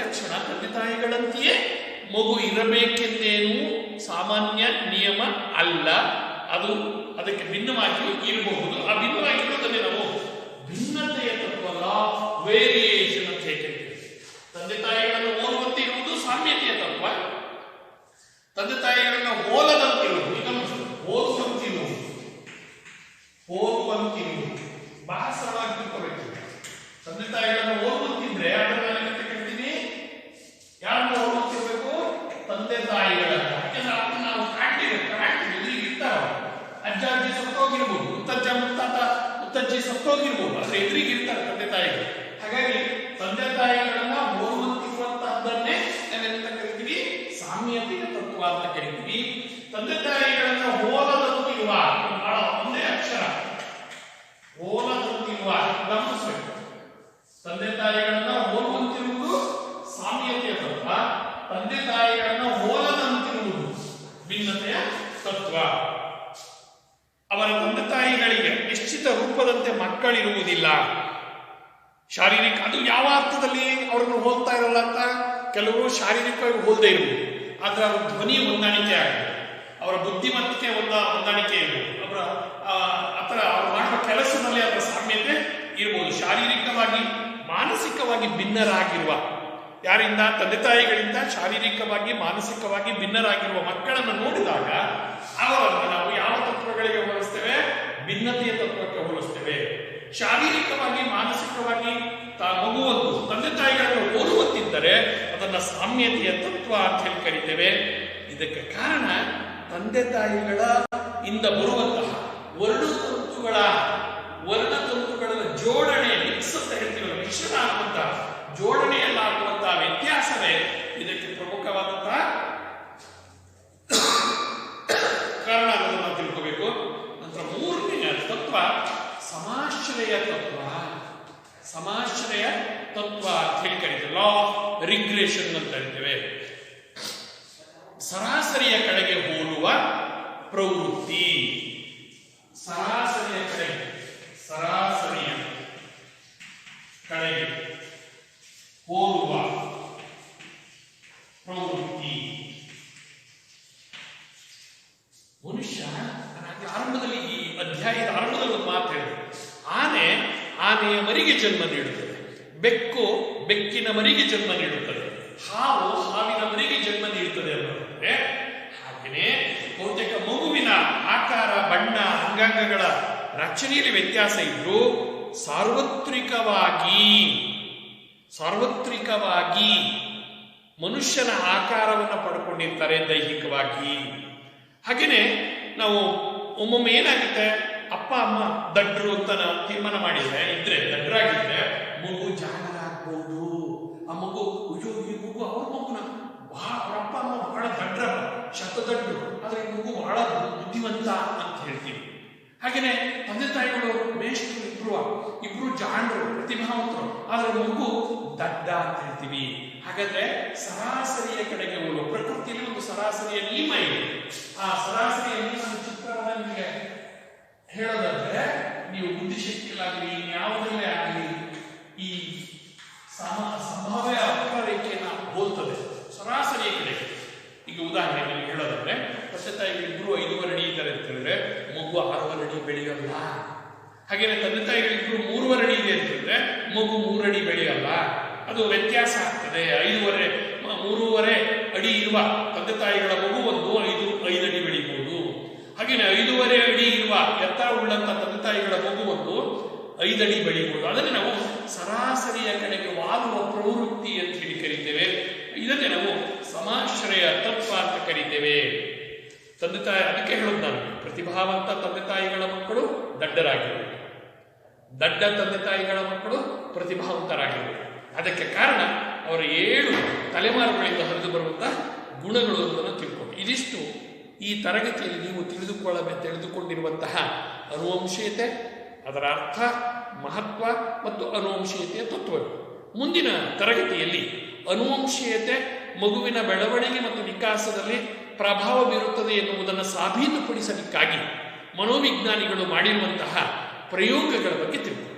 ತಕ್ಷಣ ತಂದೆ ತಾಯಿಗಳಂತೆಯೇ ಮಗು ಇರಬೇಕೆಂದೇನೂ ಸಾಮಾನ್ಯ ನಿಯಮ ಅಲ್ಲ. ಅದು ಅದಕ್ಕೆ ಭಿನ್ನವಾಗಿ ಇರಬಹುದು. ಆ ಭಿನ್ನವಾಗಿರೋದನ್ನೇ ನಾವು ಭಿನ್ನತೆಯ ತತ್ವ, ಲಾ ವೇರಿಯೇಷನ್ ಅಂತ ಹೇಳ್ತೇವೆ. ತಂದೆ ತಾಯಿಗಳನ್ನು ಹೋಲುವಂತೆ ಇರುವುದು ಸಾಮ್ಯತೆಯ ತತ್ವ, ತಂದೆ ತಾಯಿಗಳನ್ನ ಹೋಲದಂತಿರುವುದು, ಈಗ ಹೋಲುವಂತಿರುವುದು ಬಹಳ ಸರಳವಾಗಿ ತಿಳ್ಕೋಬೇಕು. ತಂದೆ ತಾಯಿಗಳನ್ನು ಹೋಲುವಂತಿದ್ರೆ ಅದನ್ನ ನಾನು ಕರಿತೀನಿ, ಯಾರನ್ನ ಹೋಲುವಂತಿರ್ಬೇಕು? ತಂದೆ ತಾಯಿಗಳನ್ನ. ಯಾಕಂದ್ರೆ ಅದನ್ನ ನಾವು ಕಾಣ್ತೀವಿ ಇರ್ತಾವ. ಅಜ್ಜ ಅಜ್ಜಿ ಸತ್ತೋಗಿರ್ಬೋದು, ಮುತ್ತಜ್ಜ ಮುತ್ತಾತ ಮುತ್ತಜ್ಜಿ ಸತ್ತೋಗಿರ್ಬೋದು, ಆದ್ರೆ ಎದುರಿಗೆ ಇರ್ತಾರೆ ತಂದೆ ತಾಯಿಗಳು. ಹಾಗಾಗಿ ತಂದೆ ತಾಯಿಗಳನ್ನ ಹೋಲುವಂತಿರುವಂತಹದ್ದನ್ನೇ ನಾವೆಂತ ಕರಿತೀವಿ? ಸಾಮ್ಯತೆಯ ತತ್ವ ಅಂತ ಕರಿತೀವಿ. ತಂದೆ ತಾಯಿಗಳನ್ನ ಹೋಲದಂತಿರುವ, ಬಹಳ ಒಂದೇ ಅಕ್ಷರ, ಹೋಲದಂತಿರುವ ಗಮನಿಸಬೇಕು. ತಂದೆ ತಾಯಿಗಳನ್ನ ಹೋಲುವಂತಿರುವುದು ಸಾಮ್ಯತೆಯ ತತ್ವ, ತಂದೆ ತಾಯಿಗಳನ್ನ ಹೋಲದಂತಿರುವುದು ಭಿನ್ನತೆಯ ತತ್ವ. ಅವರ ತಂದೆ ತಾಯಿಗಳಿಗೆ ನಿಶ್ಚಿತ ರೂಪದಂತೆ ಮಕ್ಕಳಿರುವುದಿಲ್ಲ. ಶಾರೀರಿಕ, ಅದು ಯಾವ ಅರ್ಥದಲ್ಲಿ ಅವರನ್ನು ಹೋಲ್ತಾ ಇರಲ್ಲ ಅಂತ, ಕೆಲವರು ಶಾರೀರಿಕವಾಗಿ ಹೋಲ್ದೇ ಇರುವುದು, ಆದ್ರೆ ಅವರ ಧ್ವನಿ ಹೊಂದಾಣಿಕೆ ಆಗಿದೆ, ಅವರ ಬುದ್ಧಿಮತ್ತಿಕೆ ಹೊಂದಾಣಿಕೆ ಇರಬಹುದು, ಅವರ ಆತರ ಅವ್ರು ಮಾಡುವ ಕೆಲಸದಲ್ಲಿ ಅವರ ಸಾಮ್ಯತೆ ಇರಬಹುದು. ಶಾರೀರಿಕವಾಗಿ ಮಾನಸಿಕವಾಗಿ ಭಿನ್ನರಾಗಿರುವ, ಯಾರಿಂದ? ತಂದೆ ತಾಯಿಗಳಿಂದ ಶಾರೀರಿಕವಾಗಿ ಮಾನಸಿಕವಾಗಿ ಭಿನ್ನರಾಗಿರುವ ಮಕ್ಕಳನ್ನು ನೋಡಿದಾಗ ಅವರನ್ನು ನಾವು ಯಾವ ತತ್ವಗಳಿಗೆ ಹೋಲಿಸ್ತೇವೆ? ಭಿನ್ನತೆಯ ತತ್ವಕ್ಕೆ ಹೋಲಿಸ್ತೇವೆ. ಶಾರೀರಿಕವಾಗಿ ಮಾನಸಿಕವಾಗಿ ಮಗುವನ್ನು ತಂದೆ ತಾಯಿಗಳನ್ನು ಹೋಲುವಂತಿದ್ದರೆ ಅದನ್ನ ಸಾಮ್ಯತೆಯ ತತ್ವ ಅಂತ ಹೇಳಿ ಕರಿತೇವೆ. ಇದಕ್ಕೆ ಕಾರಣ ತಂದೆ ತಾಯಿಗಳ ಇಂದ ಬರುವಂತಹ ವರ್ಣತಂತುಗಳ ಜೋಡಣೆ, ಮಿಕ್ಸ್ ಅಂತ ಹೇಳ್ತೀವಲ್ಲ, ಮಿಶ್ರಣ ಆಗುವಂತಹ ಜೋಡಣೆಯಲ್ಲಾಗುವಂತಹ ವ್ಯತ್ಯಾಸವೇ ಇದಕ್ಕೆ ಪ್ರಮುಖವಾದಂತಹ ಕಾರಣ ಅನ್ನೋದನ್ನು ತಿಳ್ಕೋಬೇಕು. ನಂತರ ಮೂರನೆಯ ತತ್ವ ಸಮಾಶ್ರಯ ತತ್ವ. ಸಮಾಶ್ರಯ ತತ್ವ ಅಂತ ಹೇಳಿ ಕರೀತೇವೆ, ಲಾ ಆಫ್ ರಿಗ್ರೆಷನ್ ಅಂತ ಹೇಳ್ತೇವೆ. ಸರಾಸರಿಯ ಕಡೆಗೆ ಹೋಲುವ ಪ್ರವೃತ್ತಿ, ಸರಾಸರಿಯ ಕಡೆಗೆ ಹೋಲುವ ಪ್ರವೃತ್ತಿ. ಮನುಷ್ಯ ಆರಂಭದಲ್ಲಿ, ಈ ಅಧ್ಯಾಯದ ಆರಂಭದಲ್ಲಿ ಒಂದು ಮಾತು ಹೇಳಿದೆ, ಆನೆಯ ಮರಿಗೆ ಜನ್ಮ ನೀಡುತ್ತದೆ, ಬೆಕ್ಕು ಬೆಕ್ಕಿನ ಮರಿಗೆ ಜನ್ಮ ನೀಡುತ್ತದೆ, ಹಾವು ಹಾವಿನ ಮರಿಗೆ ಜನ್ಮ ನೀಡುತ್ತದೆ ಅನ್ನೋದಂದ್ರೆ, ಹಾಗೆಯೇ ಬಹುತೇಕ ಮಗುವಿನ ಆಕಾರ, ಬಣ್ಣ, ಅಂಗಾಂಗಗಳ ರಚನೆಯಲ್ಲಿ ವ್ಯತ್ಯಾಸ ಇದ್ರೂ ಸಾರ್ವತ್ರಿಕವಾಗಿ ಮನುಷ್ಯನ ಆಕಾರವನ್ನು ಪಡ್ಕೊಂಡಿರ್ತಾರೆ ದೈಹಿಕವಾಗಿ. ಹಾಗೇನೆ ನಾವು ಒಮ್ಮೊಮ್ಮೆ ಏನಾಗುತ್ತೆ, ಅಪ್ಪ ಅಮ್ಮ ದಡ್ರು ಅಂತ ನಾವು ತೀರ್ಮಾನ ಮಾಡಿದ್ರೆ ದಡ್ರಾಗಿದ್ರೆ ಮಗು ಜಾಣರಾಗಬಹುದು. ಆ ಮಗು ಈ ಮಗು ಅವ್ರ ಮಗುನ ಅವ್ರ ಅಪ್ಪ ಅಮ್ಮ ಬಹಳ ದಡ್ರಪ್ಪ, ಶತದಡ್ರು, ಆದ್ರೆ ಈ ಮಗು ಬಹಳ ಬುದ್ಧಿವಂತ ಅಂತ ಹೇಳ್ತೀವಿ. ಹಾಗೇನೆ ತಂದೆ ತಾಯಿಗಳು ಮೇಷ್ಟ್ರು ಇಬ್ರು ಜಾಣರು, ಪ್ರತಿಭಾವಂತರು, ಆದ್ರೆ ಮಗು ದಡ್ಡ ಅಂತ ಹೇಳ್ತೀವಿ. ಹಾಗಾದ್ರೆ ಸರಾಸರಿಯ ಕಡೆಗೆ ಹೋಗುವ ಪ್ರಕೃತಿಯಲ್ಲಿ ಒಂದು ಸರಾಸರಿಯ ನಿಯಮ ಇದೆ. ಆ ಸರಾಸರಿಯ ನಿಯಮದ ಚಿತ್ರವನ್ನು ನಿಮಗೆ ಹೇಳೋದಾದ್ರೆ, ನೀವು ಬುದ್ಧಿಶಕ್ತಿಯಲ್ಲಾಗಲಿ ಯಾವುದಲ್ಲೇ ಆಗಲಿ ಈ ಸಂಭಾವ್ಯ ವಕ್ರರೇಖೆಯನ್ನು ಹೋಲ್ತದೆ ಸರಾಸರಿಯ ಕಡೆಗೆ. ಈಗ ಉದಾಹರಣೆಗೆ ಹೇಳೋದಾದ್ರೆ, ತಂದೆ ತಾಯಿಗಳಿಬ್ರು 5.5 ಅಡಿ ಇದ್ದಾರೆ ಅಂತ ಹೇಳಿದ್ರೆ ಮಗು 6.5 ಅಡಿ ಬೆಳೆಯಲ್ಲ. ಹಾಗೇನೆ ತಂದೆ ತಾಯಿಗಳಿಬ್ರು 3.5 ಅಡಿ ಇದೆ ಅಂತ ಹೇಳಿದ್ರೆ ಮಗು 3 ಅಡಿ ಬೆಳೆಯಲ್ಲ. ಅದು ವ್ಯತ್ಯಾಸ ಆಗ್ತದೆ. 3.5 ಅಡಿ ಇರುವ ತಂದೆ ತಾಯಿಗಳ ಮಗು ಒಂದು 5 ಅಡಿ ಬೆಳೀಬಹುದು. ಹಾಗೇನೆ 5.5 ಅಡಿ ಇರುವ ಎತ್ತರ ಉಳ್ಳಂತ ತಂದೆ ತಾಯಿಗಳ ಮಗು ಒಂದು 5 ಅಡಿ ಬೆಳೀಬಹುದು. ಅದನ್ನೇ ನಾವು ಸರಾಸರಿಯ ಕಡೆಗೆ ವಾಲುವ ಪ್ರವೃತ್ತಿ ಅಂತ ಹೇಳಿ ಕರಿತೇವೆ. ಇದನ್ನೇ ನಾವು ಸಮಾಶ್ರಯ ತತ್ವ ಅಂತ ಕರಿತೇವೆ. ತಂದೆ ತಾಯಿ, ಅದಕ್ಕೆ ಹೇಳೋದು ನಾನು, ಪ್ರತಿಭಾವಂತ ತಂದೆ ತಾಯಿಗಳ ಮಕ್ಕಳು ದಡ್ಡರಾಗಿರಬೇಕು, ದಡ್ಡ ತಂದೆ ತಾಯಿಗಳ ಮಕ್ಕಳು ಪ್ರತಿಭಾವಂತರಾಗಿರಬೇಕು. ಅದಕ್ಕೆ ಕಾರಣ ಅವರ 7 ತಲೆಮಾರುಗಳಿಂದ ಹರಿದು ಬರುವಂತಹ ಗುಣಗಳು ಅನ್ನೋದನ್ನು ತಿಳ್ಕೊಂಡು, ಇದಿಷ್ಟು ಈ ತರಗತಿಯಲ್ಲಿ ನೀವು ತಿಳಿದುಕೊಂಡಿರುವಂತಹ ಅನುವಂಶೀಯತೆ, ಅದರ ಅರ್ಥ, ಮಹತ್ವ ಮತ್ತು ಅನುವಂಶೀಯತೆಯ ತತ್ವಗಳು. ಮುಂದಿನ ತರಗತಿಯಲ್ಲಿ ಅನುವಂಶೀಯತೆ ಮಗುವಿನ ಬೆಳವಣಿಗೆ ಮತ್ತು ವಿಕಾಸದಲ್ಲಿ ಪ್ರಭಾವ ಬೀರುತ್ತದೆ ಎನ್ನುವುದನ್ನು ಸಾಬೀತುಪಡಿಸಲಿಕ್ಕಾಗಿ ಮನೋವಿಜ್ಞಾನಿಗಳು ಮಾಡಿರುವಂತಹ ಪ್ರಯೋಗಗಳ ಬಗ್ಗೆ ತಿಳ್ಕೊಳ್ಳೋಣ.